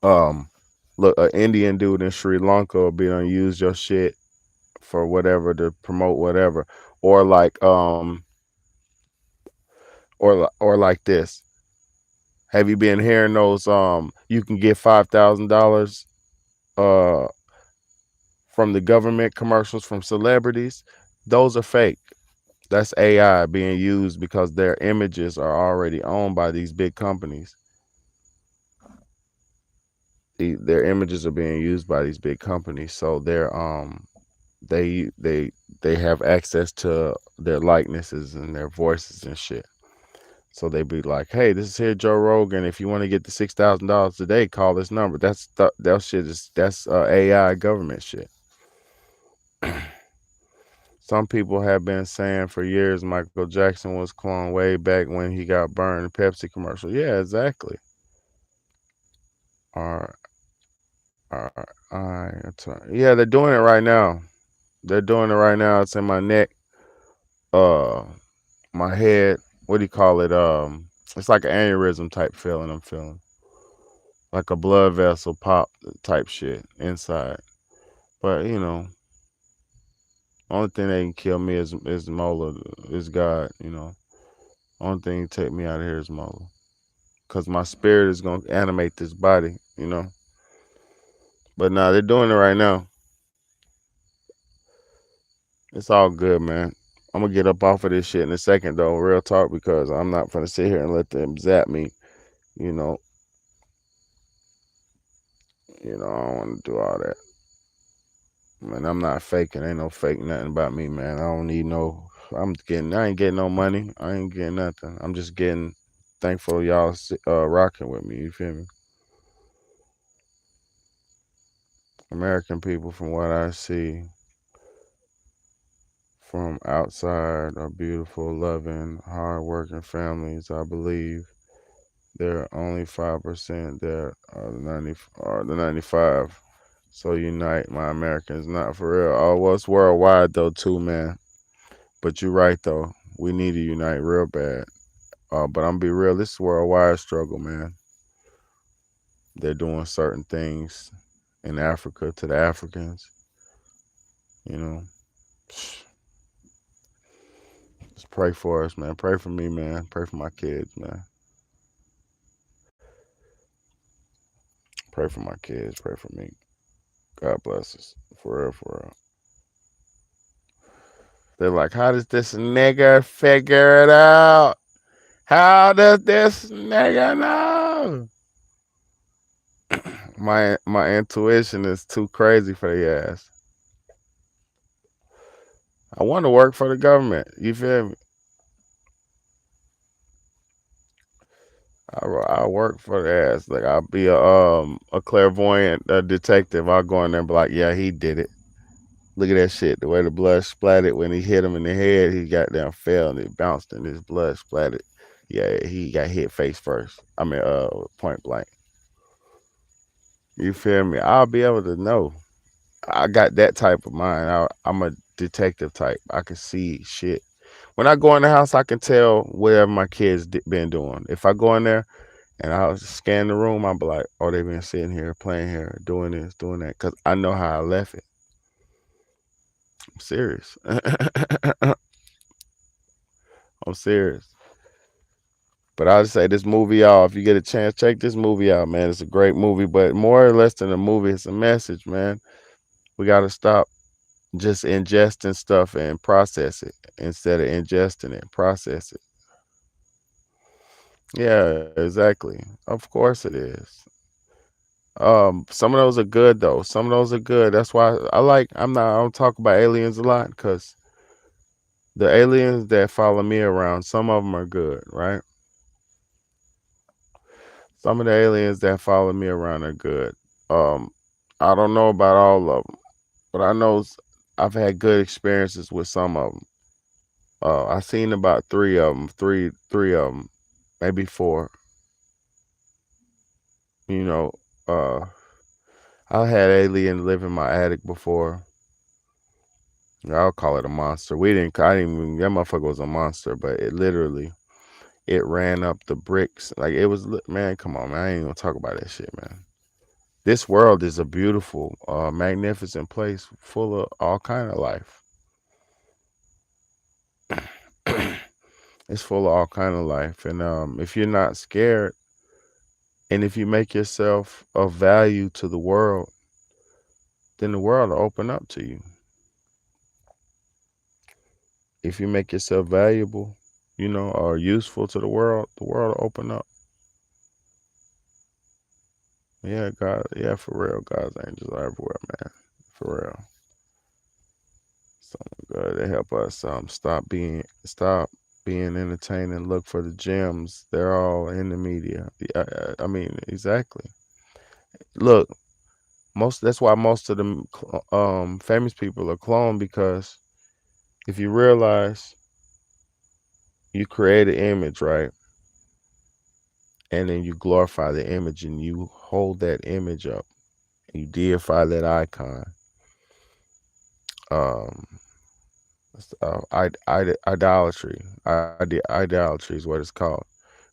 Um, Look, an Indian dude in Sri Lanka will be done use your shit for whatever to promote whatever, or or like this. Have you been hearing those? You can get $5,000 uh from the government commercials from celebrities. Those are fake. That's AI being used because their images are already owned by these big companies. Their images are being used by these big companies, so they they they have access to their likenesses and their voices and shit. So they be like, "Hey, this is here Joe Rogan. If you want to get the $6,000 today, call this number." That shit is that's AI government shit. Some people have been saying for years Michael Jackson was cloned way back when he got burned in Pepsi commercial. Yeah, exactly. R Yeah, they're doing it right now. They're doing it right now. It's in my neck. my head, what do you call it? It's like an aneurysm type feeling I'm feeling. Like a blood vessel pop type shit inside. But only thing that can kill me is Mola, is God. Only thing can take me out of here is Mola, cause my spirit is gonna animate this body. But nah, they're doing it right now. It's all good, man. I'm gonna get up off of this shit in a second, though. Real talk, because I'm not gonna sit here and let them zap me. You know, I don't want to do all that. Man, I'm not faking. Ain't no fake nothing about me, man. I don't need no. I ain't getting no money. I ain't getting nothing. I'm just getting thankful y'all rocking with me. You feel me? American people, from what I see from outside, are beautiful, loving, hardworking families. I believe there are only 5% that are the 95. So unite, my Americans, not for real. Oh, well, it's worldwide though too, man. But you're right though. We need to unite real bad. But I'm be real. This is worldwide struggle, man. They're doing certain things in Africa to the Africans. You know, just pray for us, man. Pray for me, man. Pray for my kids, man. Pray for my kids. Pray for me. God bless us. For real, for real. They're like, how does this nigga figure it out? How does this nigga know? My intuition is too crazy for the ass. I want to work for the government. You feel me? I work for the ass. Like I'll be a clairvoyant detective. I'll go in there and be like, yeah, he did it. Look at that shit. The way the blood splattered when he hit him in the head, he got down, fell, and it bounced, and his blood splattered. Yeah, he got hit face first. I mean, point blank. You feel me? I'll be able to know. I got that type of mind. I'm a detective type. I can see shit. When I go in the house, I can tell whatever my kids been doing. If I go in there and I scan the room, I'll be like, oh, they been sitting here, playing here, doing this, doing that. Because I know how I left it. I'm serious. I'm serious. But I'll just say this movie, y'all, if you get a chance, check this movie out, man. It's a great movie, but more or less than a movie, it's a message, man. We got to stop just ingesting stuff and process it instead of ingesting it, process it. Yeah, exactly. Of course it is. Some of those are good though. Some of those are good. That's why I don't talk about aliens a lot because the aliens that follow me around, some of them are good, right? Some of the aliens that follow me around are good. Um, I don't know about all of them, but I've had good experiences with some of them. I seen about three of them, three of them, maybe four. You know, uh, I had alien live in my attic before. I'll call it a monster. I didn't even, that motherfucker was a monster, but it ran up the bricks. Like it was, man, come on, man. I ain't gonna talk about that shit, man. This world is a beautiful, magnificent place full of all kind of life. It's full of all kind of life. And if you're not scared and if you make yourself of value to the world, then the world will open up to you. If you make yourself valuable, or useful to the world will open up. Yeah, God, yeah, for real. God's angels are everywhere, man. For real. So good. They help us stop being entertained and look for the gems. They're all in the media. I mean, exactly. Look, that's why most of the famous people are cloned because if you realize you create an image, right? And then you glorify the image and you hold that image up. You deify that icon. Um, Idolatry. Idolatry is what it's called,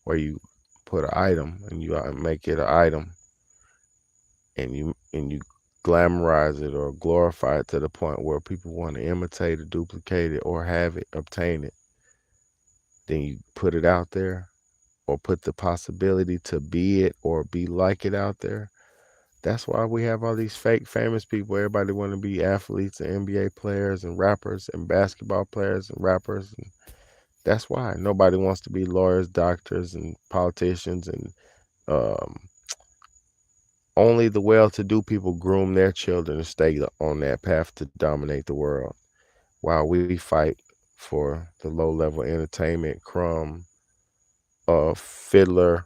where you put an item and you make it an item, and you glamorize it or glorify it to the point where people want to imitate it, duplicate it, or have it, obtain it. Then you put it out there, or put the possibility to be it or be like it out there. That's why we have all these fake famous people. Everybody want to be athletes and NBA players and rappers and basketball players and rappers. And that's why nobody wants to be lawyers, doctors, and politicians. And um, only the well-to-do people groom their children to stay on that path to dominate the world, while we fight for the low-level entertainment, crumb, fiddler,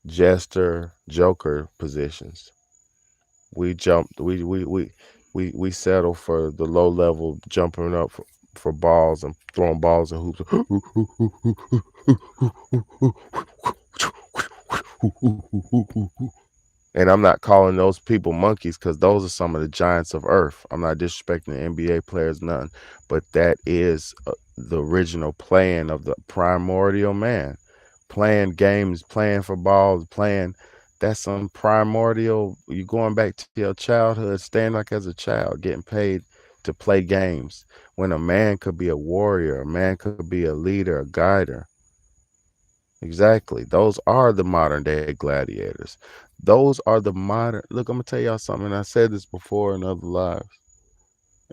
jester, joker positions. We jump. We settle for the low level, jumping up for balls and throwing balls and hoops. And I'm not calling those people monkeys, because those are some of the giants of earth. I'm not disrespecting the NBA players, none, but that is the original plan of the primordial man. Playing games, playing for balls, playing. That's some primordial. You going back to your childhood, staying like as a child, getting paid to play games. When a man could be a warrior, a man could be a leader, a guider. Exactly. Those are the modern day gladiators. Those are the modern. Look, I'm gonna tell y'all something. And I said this before in other lives,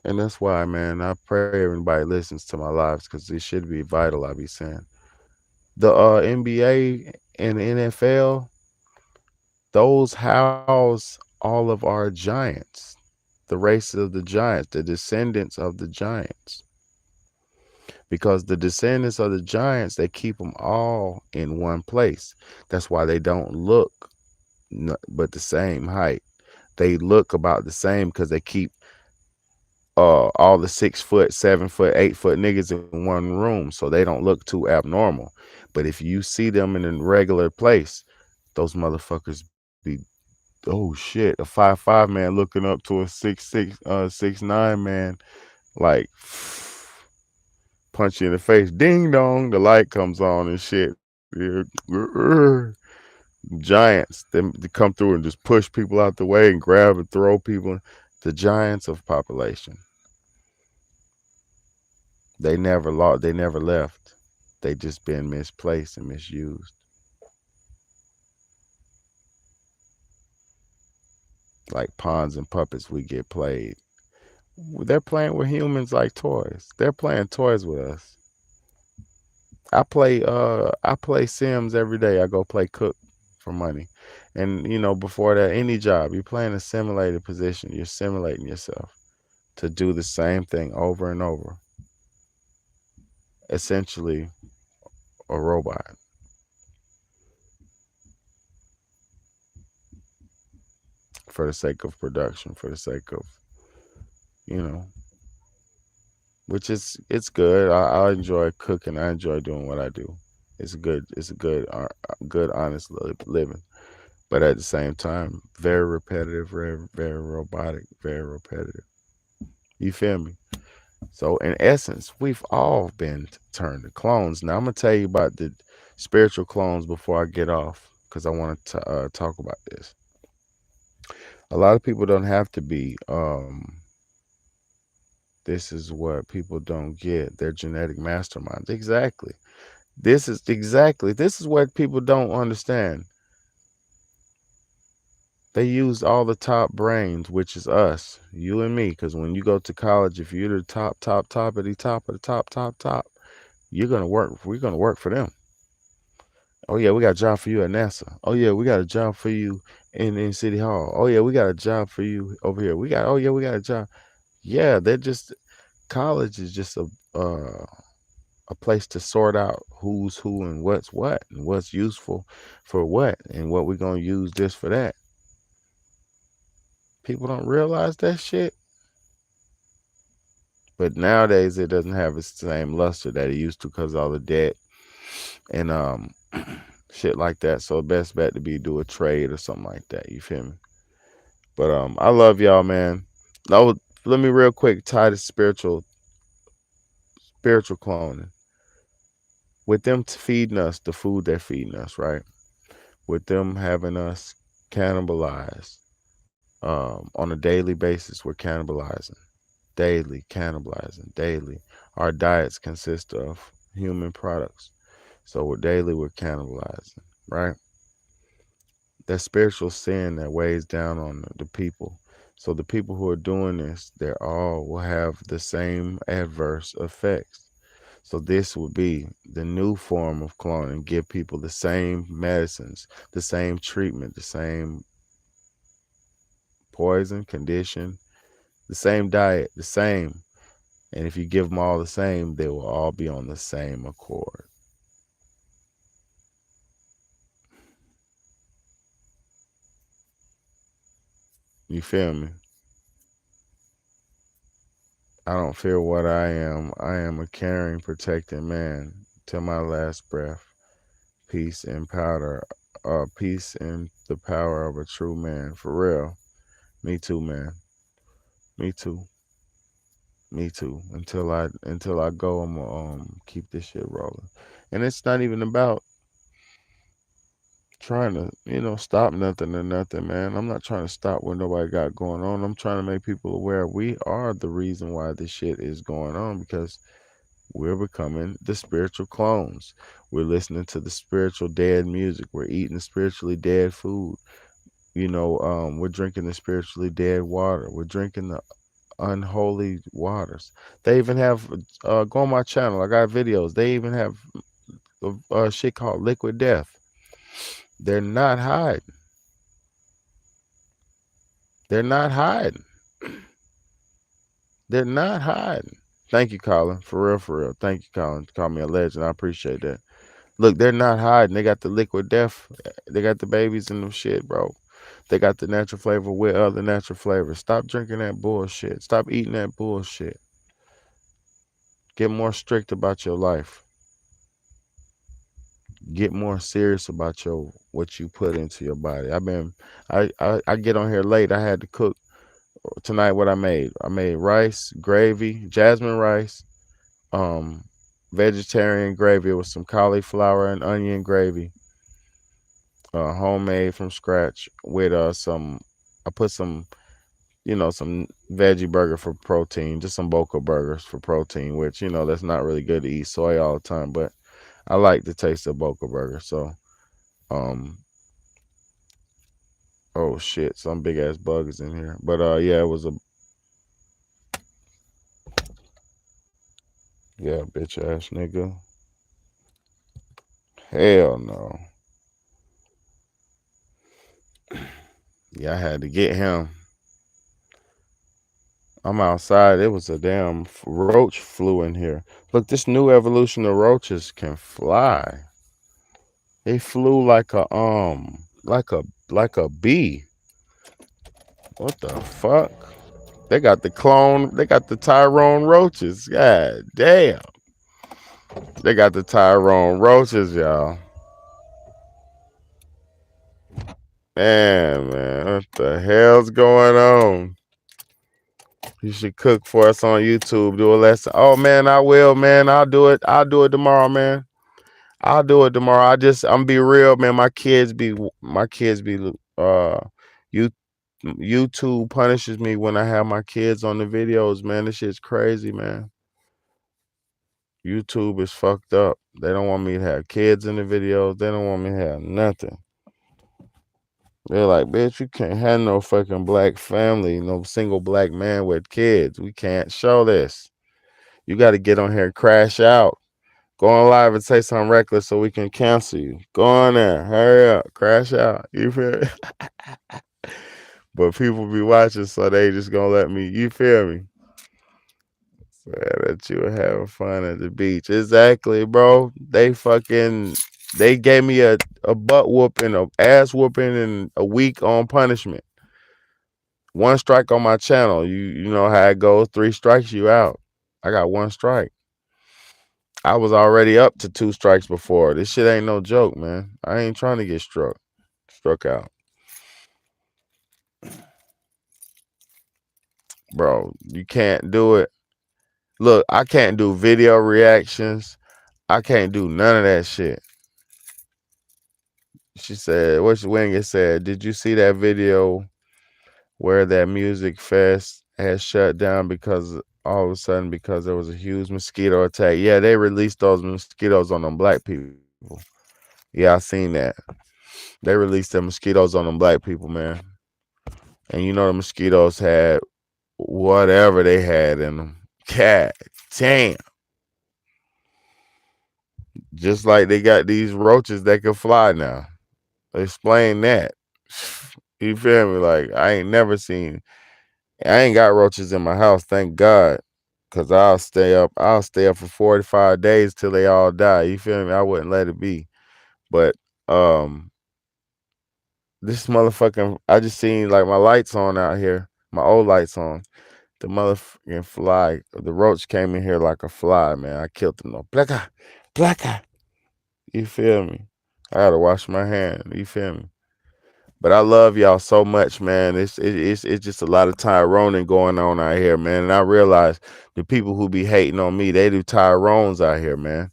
and that's why, man. I pray everybody listens to my lives, because it should be vital. I be saying the NBA and the NFL. Those house all of our giants, the race of the giants, the descendants of the giants. Because the descendants of the giants, they keep them all in one place. That's why they don't look but the same height. They look about the same because they keep all the 6 foot, 7 foot, 8 foot niggas in one room, so they don't look too abnormal. But if you see them in a regular place, those motherfuckers be, oh shit, a 5'5" man looking up to a 6'6", 6'9" man, like punch you in the face, ding dong, the light comes on and shit. Giants, they come through and just push people out the way and grab and throw people. The giants of population. They never left. They just been misplaced and misused. Like pawns and puppets, we get played. They're playing with humans like toys. They're playing toys with us. I play Sims every day. I go play Cook for money. And before that, any job, you're playing a simulated position. You're simulating yourself to do the same thing over and over. Essentially a robot, for the sake of production, for the sake of, you know, which is it's good. I enjoy cooking. I enjoy doing what I do. It's a good, honest living. But at the same time, very repetitive, very robotic, very repetitive. You feel me? So in essence, we've all been turned to clones. Now I'm gonna tell you about the spiritual clones before I get off, because I want to talk about this. A lot of people don't have to be. This is what people don't get. They're genetic masterminds. Exactly. This is what people don't understand. They use all the top brains, which is us, you and me. Because when you go to college, if you're the top of the top of the top, you're gonna work. We're gonna work for them. Oh yeah, we got a job for you at NASA. Oh yeah, we got a job for you in City Hall. Oh yeah, we got a job for you over here. We got a job. Yeah, they're just college is just a place to sort out who's who and what's what and what's useful for what and what we're gonna use this for that. People don't realize that shit. But nowadays it doesn't have the same luster that it used to because all the debt and shit like that. So best bet to be do a trade or something like that. You feel me? But I love y'all, man. Now let me real quick tie the spiritual spiritual cloning. With them feeding us the food they're feeding us, right? With them having us cannibalized on a daily basis, we're cannibalizing. Daily, cannibalizing, daily. Our diets consist of human products. So we're daily, we're cannibalizing, right? That spiritual sin that weighs down on the people. So the people who are doing this, they all will have the same adverse effects. So this would be the new form of cloning, give people the same medicines, the same treatment, the same poison, condition, the same diet, the same. And if you give them all the same, they will all be on the same accord. You feel me? I don't fear what I am. I am a caring, protecting man till my last breath. Peace and powder, peace and the power of a true man. For real. Me too, man. Me too. Me too. Until I go, I'm gonna keep this shit rolling. And it's not even about trying to, stop nothing or nothing, man. I'm not trying to stop what nobody got going on. I'm trying to make people aware we are the reason why this shit is going on because we're becoming the spiritual clones. We're listening to the spiritual dead music. We're eating the spiritually dead food. We're drinking the spiritually dead water. We're drinking the unholy waters. They even have go on my channel. I got videos. They even have shit called liquid death. They're not hiding. They're not hiding. They're not hiding. Thank you, Colin. For real, for real. Thank you, Colin. Call me a legend. I appreciate that. Look, they're not hiding. They got the liquid death. They got the babies and them shit, bro. They got the natural flavor with other natural flavors. Stop drinking that bullshit. Stop eating that bullshit. Get more strict about your life. Get more serious about your what you put into your body. I get on here late. I had to cook tonight what I made. I made rice, gravy, jasmine rice, um, vegetarian gravy with some cauliflower and onion gravy, homemade from scratch with some. I put some veggie burger for protein, just some Boca burgers for protein, which that's not really good to eat soy all the time, but I like the taste of Boca burger. So, um, oh shit, some big ass bug is in here, but yeah, it was a yeah, bitch ass nigga. Hell no. Yeah, I had to get him. I'm outside. It was a damn roach flew in here. Look, this new evolution of roaches can fly. They flew like a bee. What the fuck? They got the Tyrone roaches. God damn. They got the Tyrone roaches, y'all. Man, what the hell's going on? You should cook for us on YouTube. Do a lesson. Oh man, I will, man. I'll do it. I'll do it tomorrow, man. I'll do it tomorrow. I'm be real, man. My kids be you YouTube punishes me when I have my kids on the videos, man. This shit's crazy, man. YouTube is fucked up. They don't want me to have kids in the videos. They don't want me to have nothing. They're like, bitch, you can't have no fucking black family, no single black man with kids. We can't show this. You got to get on here and crash out. Go on live and say something reckless so we can cancel you. Go on there. Hurry up. Crash out. You feel me? But people be watching, so they just gonna let me, you feel me? So that you were having fun at the beach. Exactly, bro. They gave me a butt whooping, a ass whooping in a week on punishment. One strike on my channel. You know how it goes. 3 strikes, you out. I got 1 strike. I was already up to 2 strikes before. This shit ain't no joke, man. I ain't trying to get struck out. Bro, you can't do it. Look, I can't do video reactions. I can't do none of that shit. She said, "What's Wingett said? Did you see that video where that music fest had shut down because all of a sudden because there was a huge mosquito attack? Yeah, they released those mosquitoes on them black people. Yeah, I seen that. They released the mosquitoes on them black people, man. And you know the mosquitoes had whatever they had in them. God damn. Just like they got these roaches that can fly now. Explain that. You feel me? Like I ain't never seen. I ain't got roaches in my house, thank God. Cause I'll stay up. I'll stay up for 45 days till they all die. You feel me? I wouldn't let it be. But um, this motherfucking. I just seen like my lights on out here. My old lights on. The motherfucking fly. The roach came in here like a fly, man. I killed him. No, blacka, blacka. You feel me? I gotta wash my hand. You feel me? But I love y'all so much, man. It's just a lot of Tyroning going on out here, man. And I realize the people who be hating on me, they do Tyrones out here, man.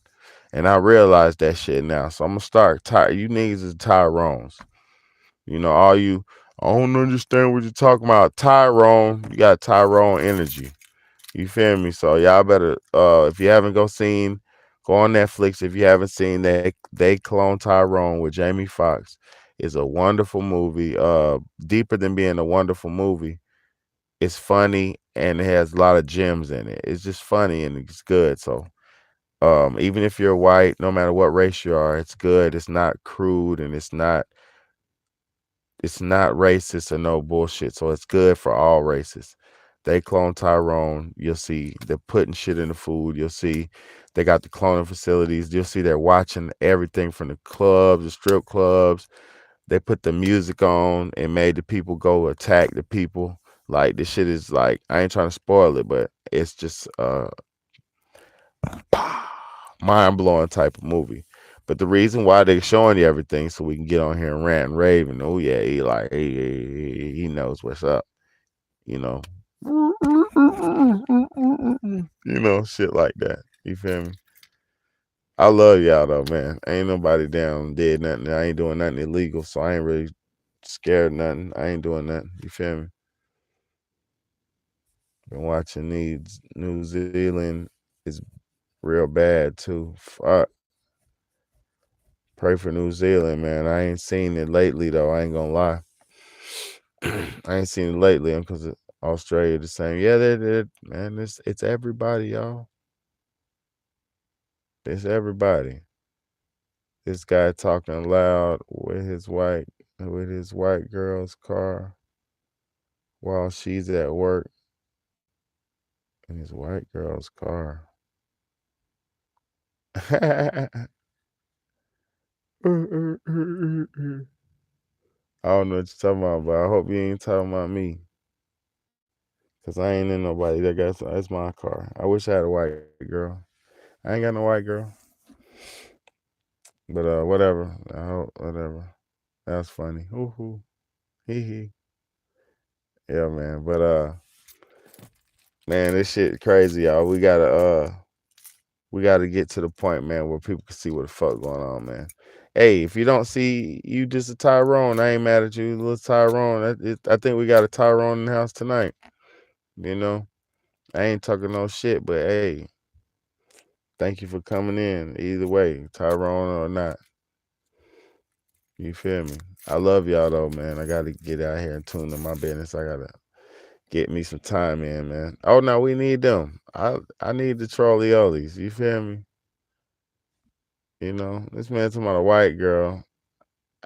And I realize that shit now. So I'm gonna start. You niggas is Tyrones. You know, all you. I don't understand what you're talking about. Tyrone, you got Tyrone energy. You feel me? So y'all better if you haven't go on Netflix. If you haven't seen that, they clone Tyrone with Jamie Foxx. It's a wonderful movie. Deeper than being a wonderful movie. It's funny and it has a lot of gems in it. It's just funny and it's good. So even if you're white, no matter what race you are, it's good. It's not crude and it's not racist or no bullshit. So it's good for all races. They clone Tyrone. You'll see they're putting shit in the food. You'll see they got the cloning facilities. You'll see they're watching everything from the clubs, the strip clubs. They put the music on and made the people go attack the people. Like this shit is like I ain't trying to spoil it, but it's just mind blowing type of movie. But the reason why they're showing you everything so we can get on here and rant and rave and oh yeah, he like he knows what's up, you know. Shit like that. You feel me? I love y'all though, man. Ain't nobody down did nothing. I ain't doing nothing illegal, so I ain't really scared of nothing. I ain't doing nothing. You feel me? Been watching these New Zealand is real bad too. Fuck. Pray for New Zealand, man. I ain't seen it lately though. I ain't gonna lie. I ain't seen it lately because Australia the same. Yeah, they did, man. It's everybody, y'all. It's everybody. This guy talking loud with his white girl's car while she's at work in his white girl's car. I don't know what you're talking about, but I hope you ain't talking about me. Cause I ain't in nobody. That's my car. I wish I had a white girl. I ain't got no white girl. But whatever. I hope whatever. That's funny. Hoo hoo. Hee hee. Yeah, man. But man, this shit crazy, y'all. We gotta get to the point, man, where people can see what the fuck going on, man. Hey, if you don't see you just a Tyrone, I ain't mad at you, little Tyrone. I think we got a Tyrone in the house tonight. You know, I ain't talking no shit, but hey, thank you for coming in. Either way, Tyrone or not, you feel me? I love y'all though, man. I gotta get out here and tune in my business. I gotta get me some time in, man. Oh no, we need them. I need the Trolliolis. You feel me? This man talking about a white girl.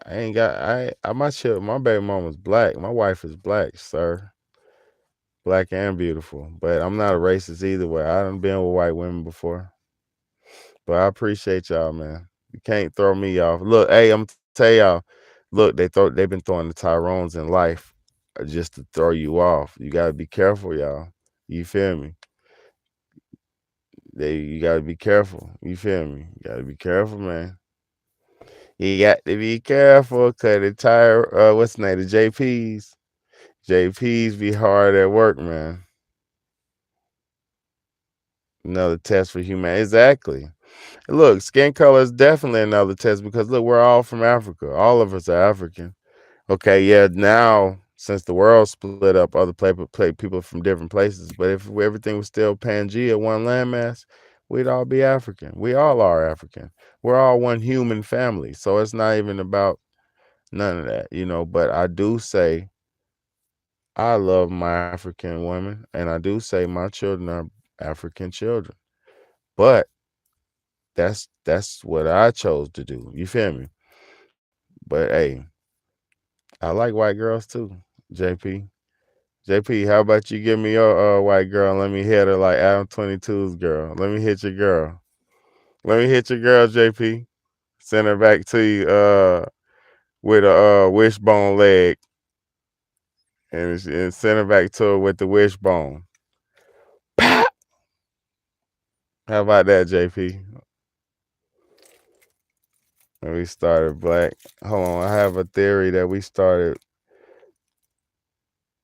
I ain't got my baby mama's black. My wife is black, sir. Black and beautiful. But I'm not a racist either way. I done been with white women before. But I appreciate y'all, man. You can't throw me off. Look, hey, I'm tell y'all, look, they've been throwing the Tyrones in life just to throw you off. You gotta be careful, y'all. You feel me? You gotta be careful. You feel me? You gotta be careful, man. You got to be careful, cause the what's the name? The JPs. JPs be hard at work, man. Another test for humanity. Exactly. Look, skin color is definitely another test because look, we're all from Africa. All of us are African. Okay, yeah. Now, since the world split up, other people from different places. But if everything was still Pangea, one landmass, we'd all be African. We all are African. We're all one human family. So it's not even about none of that, But I do say I love my African women, and I do say my children are African children. But that's what I chose to do. You feel me? But hey, I like white girls too, JP. JP, how about you give me your white girl and let me hit her like Adam 22's girl. Let me hit your girl. Let me hit your girl, JP. Send her back to you with a wishbone leg and send her back to her with the wishbone. How about that, JP? And we started black. Hold on, I have a theory that we started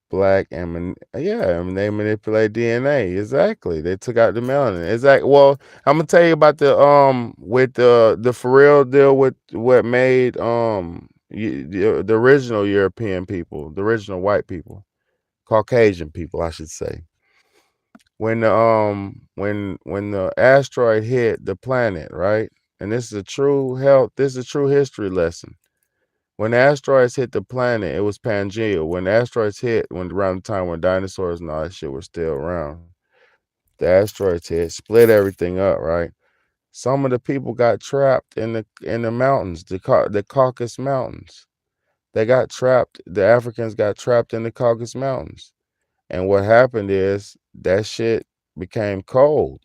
black and and they manipulate DNA. Exactly. They took out the melanin. Exactly. Well, I'm gonna tell you about the with the for real deal with what made the original European people, the original white people, Caucasian people, I should say. When the asteroid hit the planet, right? And this is a true history lesson. When asteroids hit the planet, it was Pangea. When asteroids hit, when around the time when dinosaurs and all that shit were still around, the asteroids hit, split everything up, right? Some of the people got trapped in the mountains, the Caucasus Mountains. They got trapped. The Africans got trapped in the Caucasus Mountains, and what happened is that shit became cold.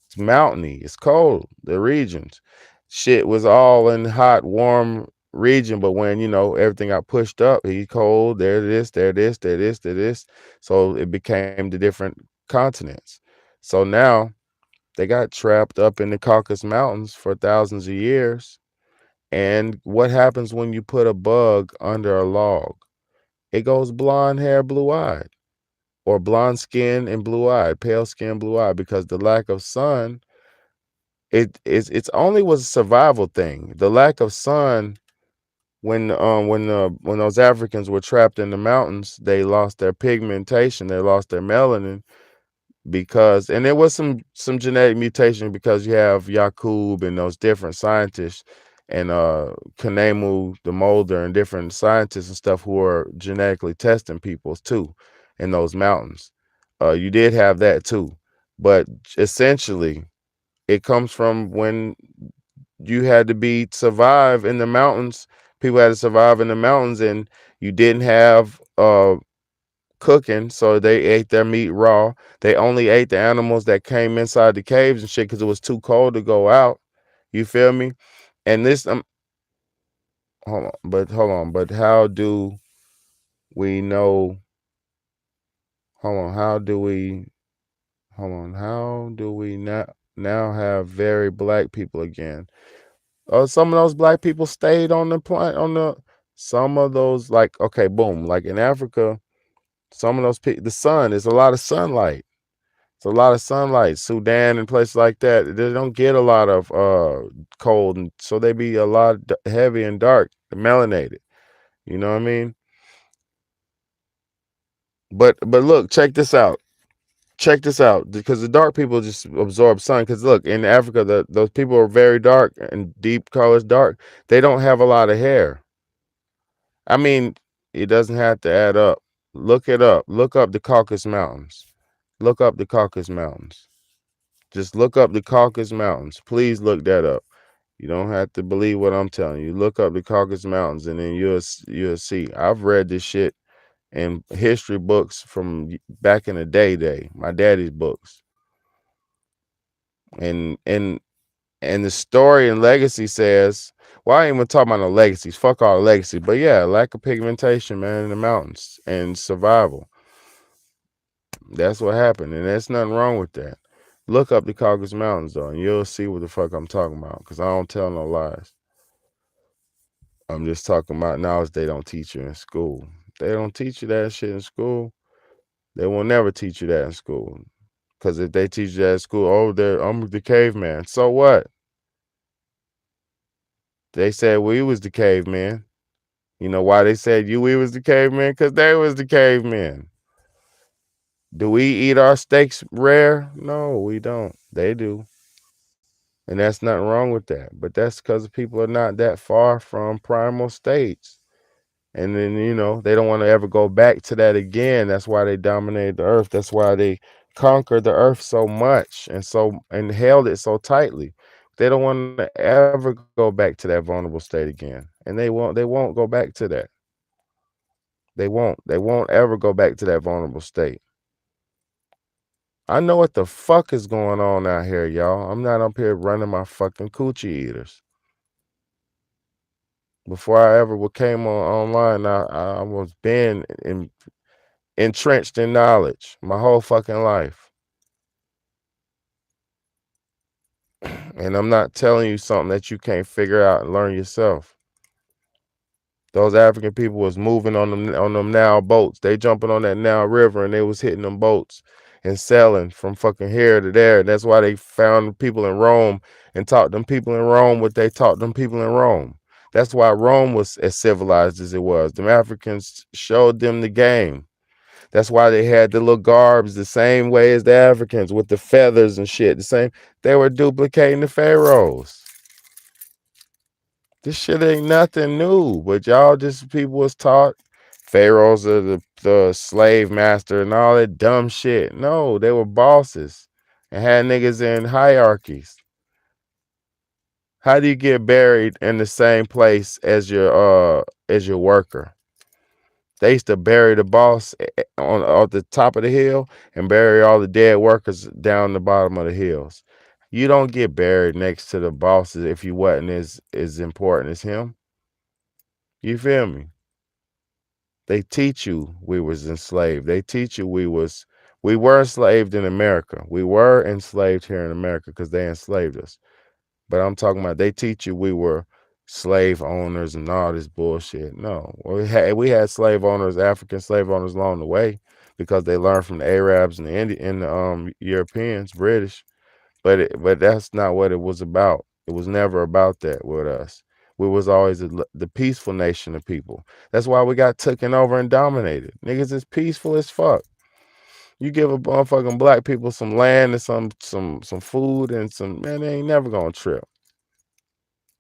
It's mountainy. It's cold. The regions. Shit was all in hot, warm region, but when everything got pushed up, he cold. There this, there this, there this, there this. So it became the different continents. So now they got trapped up in the Caucasus Mountains for thousands of years. And what happens when you put a bug under a log? It goes blonde hair, blue eyed, or blonde skin and blue eyed, pale skin, blue eyed, because the lack of sun it's only was a survival thing. The lack of sun when those Africans were trapped in the mountains, they lost their pigmentation, they lost their melanin because and there was some genetic mutation because you have Yakub and those different scientists and Kanemu the Molder and different scientists and stuff who are genetically testing peoples too in those mountains. You did have that too. But essentially it comes from when you had to be survive in the mountains. People had to survive in the mountains, and you didn't have cooking, so they ate their meat raw. They only ate the animals that came inside the caves and shit because it was too cold to go out. You feel me? And this, hold on, but how do we know? Hold on, how do we? Hold on, how do we now have very black people again? Some of those black people stayed on the planet. Some of those, like, okay, boom, like in Africa, some of those people, the sun is a lot of sunlight. It's a lot of sunlight. Sudan and places like that, they don't get a lot of cold, and so they be a lot heavy and dark, melanated. You know what I mean? But look, check this out. Check this out, because the dark people just absorb sun. Because look, in Africa, those people are very dark and deep colors, dark. They don't have a lot of hair. I mean, it doesn't have to add up. Look it up. Look up the Caucasus Mountains. Look up the Caucasus Mountains. Just look up the Caucasus Mountains. Please look that up. You don't have to believe what I'm telling you. Look up the Caucasus Mountains, and then you'll see. I've read this shit in history books from back in the day, my daddy's books, and and the story and legacy says, well, I ain't even talking about no legacies. Fuck all the legacy. But yeah, lack of pigmentation, man, in the mountains and survival. That's what happened. And there's nothing wrong with that. Look up the Caucasus Mountains, though, and you'll see what the fuck I'm talking about. Because I don't tell no lies. I'm just talking about knowledge they don't teach you in school. They don't teach you that shit in school. They will never teach you that in school. Because if they teach you at school, oh, I'm the caveman. So what? They said we was the cavemen. You know why they said we was the cavemen? Because they was the cavemen. Do we eat our steaks rare? No, we don't. They do. And that's nothing wrong with that. But that's because people are not that far from primal states. And then, they don't want to ever go back to that again. That's why they dominated the earth. That's why they conquered the earth so much and held it so tightly. They don't want to ever go back to that vulnerable state again. And they won't go back to that. They won't. They won't ever go back to that vulnerable state. I know what the fuck is going on out here, y'all. I'm not up here running my fucking coochie eaters. Before I ever came online, I was been entrenched in knowledge my whole fucking life. And I'm not telling you something that you can't figure out and learn yourself. Those African people was moving on them Nile boats. They jumping on that Nile River and they was hitting them boats and sailing from fucking here to there. And that's why they found people in Rome and taught them people in Rome what they taught them people in Rome. That's why Rome was as civilized as it was. Them Africans showed them the game. That's why they had the little garbs the same way as the Africans with the feathers and shit. The same. They were duplicating the pharaohs. This shit ain't nothing new, but y'all just people was taught pharaohs are the slave master and all that dumb shit. No, they were bosses and had niggas in hierarchies. How do you get buried in the same place as your worker? They used to bury the boss on the top of the hill and bury all the dead workers down the bottom of the hills. You don't get buried next to the bosses if you wasn't as important as him. You feel me? They teach you we was enslaved. They teach you we were enslaved in America. We were enslaved here in America because they enslaved us. But I'm talking about they teach you we were slave owners and all this bullshit. No, we had slave owners, African slave owners along the way because they learned from the Arabs and the Europeans, British. But that's not what it was about. It was never about that with us. We was always the peaceful nation of people. That's why we got taken over and dominated. Niggas is peaceful as fuck. You give a motherfucking black people some land and some food and they ain't never gonna trip.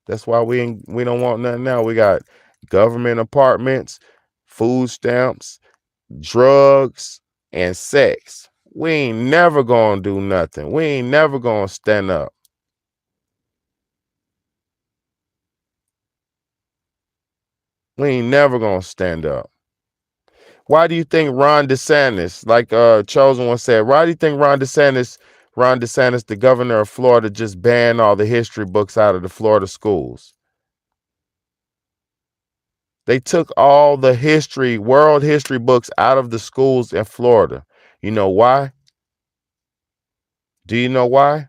That's why we don't want nothing now. We got government apartments, food stamps, drugs, and sex. We ain't never gonna do nothing. We ain't never gonna stand up. We ain't never gonna stand up. Why do you think Ron DeSantis, like Chosen One said, why do you think Ron DeSantis, the governor of Florida, just banned all the history books out of the Florida schools? They took all the world history books out of the schools in Florida. You know why? Do you know why?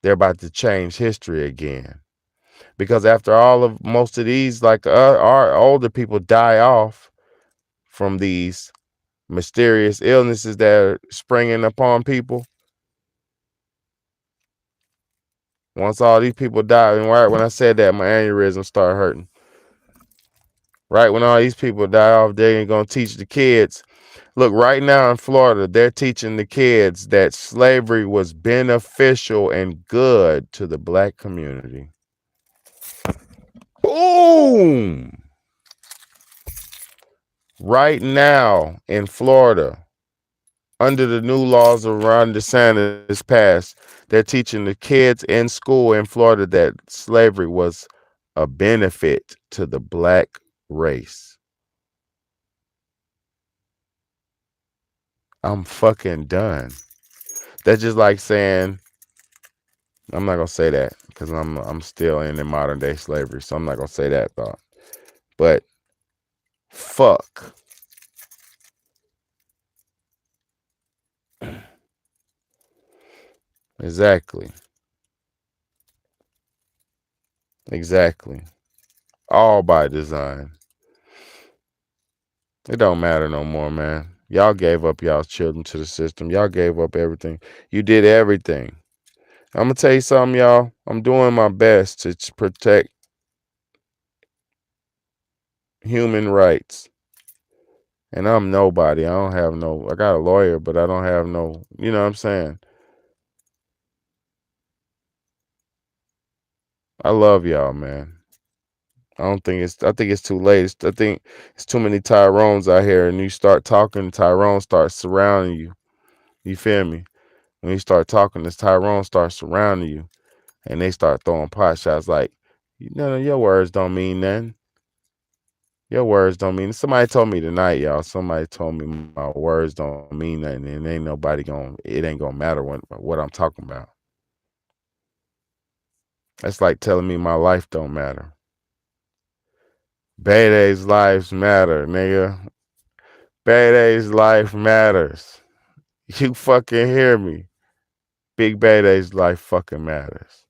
They're about to change history again. Because after most of these, like our older people die off from these mysterious illnesses that are springing upon people. Once all these people die, and right when I said that, my aneurysm started hurting. Right when all these people die off, they ain't gonna teach the kids. Look, right now in Florida, they're teaching the kids that slavery was beneficial and good to the black community. Boom! Right now in Florida, under the new laws of Ron DeSantis passed, they're teaching the kids in school in Florida that slavery was a benefit to the black race. I'm fucking done. That's just like saying, I'm not gonna say that because I'm still in the modern day slavery, so I'm not gonna say that thought. But fuck. Exactly. Exactly. All by design. It don't matter no more, man. Y'all gave up y'all's children to the system. Y'all gave up everything. You did everything. I'm gonna tell you something, y'all. I'm doing my best to protect human rights. And I'm nobody. I don't have no. I got a lawyer, but I don't have no. You know what I'm saying? I love y'all, man. I don't think it's. I think it's too late. I think it's too many Tyrones out here, and you start talking, Tyrone starts surrounding you. You feel me? When you start talking, this Tyrone starts surrounding you, and they start throwing pot shots like, none of your words don't mean nothing. Your words don't mean. Somebody told me tonight, y'all. Somebody told me my words don't mean nothing, and ain't nobody going. It ain't gonna matter what I'm talking about. That's like telling me my life don't matter. Bay's lives matter, nigga. Bay's life matters. You fucking hear me? Big Bay's life fucking matters.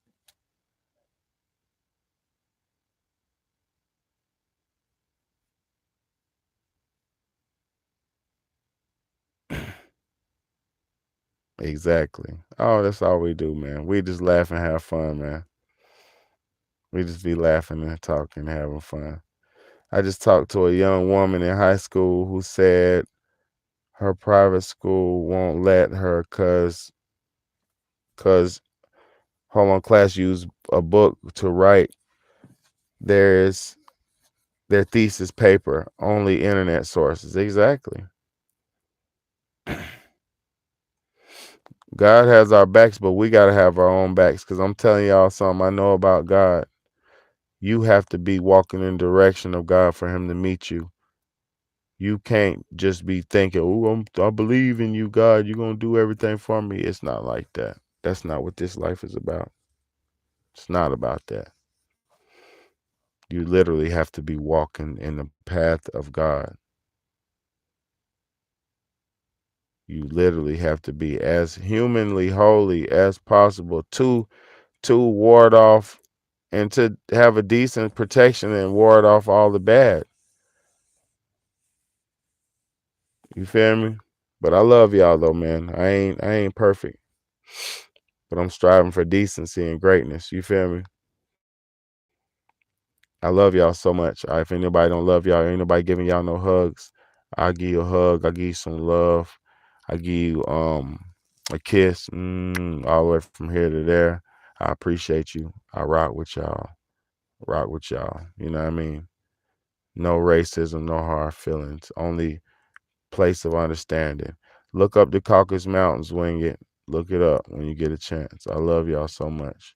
Exactly. Oh, that's all we do, man. We just laugh and have fun, man. We just be laughing and talking, having fun. I just talked to a young woman in high school who said her private school won't let her cause hold on, class use a book to write there's their thesis paper, only internet sources. Exactly. God has our backs, but we gotta have our own backs. Cause I'm telling y'all something I know about God. You have to be walking in the direction of God for him to meet you. You can't just be thinking, "Oh, I believe in you, God. You're gonna do everything for me." It's not like that. That's not what this life is about. It's not about that. You literally have to be walking in the path of God. You literally have to be as humanly holy as possible to ward off and to have a decent protection and ward off all the bad. You feel me? But I love y'all though, man. I ain't perfect, but I'm striving for decency and greatness. You feel me? I love y'all so much. If anybody don't love y'all, ain't nobody giving y'all no hugs. I'll give you a hug. I'll give you some love. I give you a kiss, all the way from here to there. I appreciate you. I rock with y'all. Rock with y'all. You know what I mean? No racism, no hard feelings. Only place of understanding. Look up the Caucasus Mountains, wing it. Look it up when you get a chance. I love y'all so much.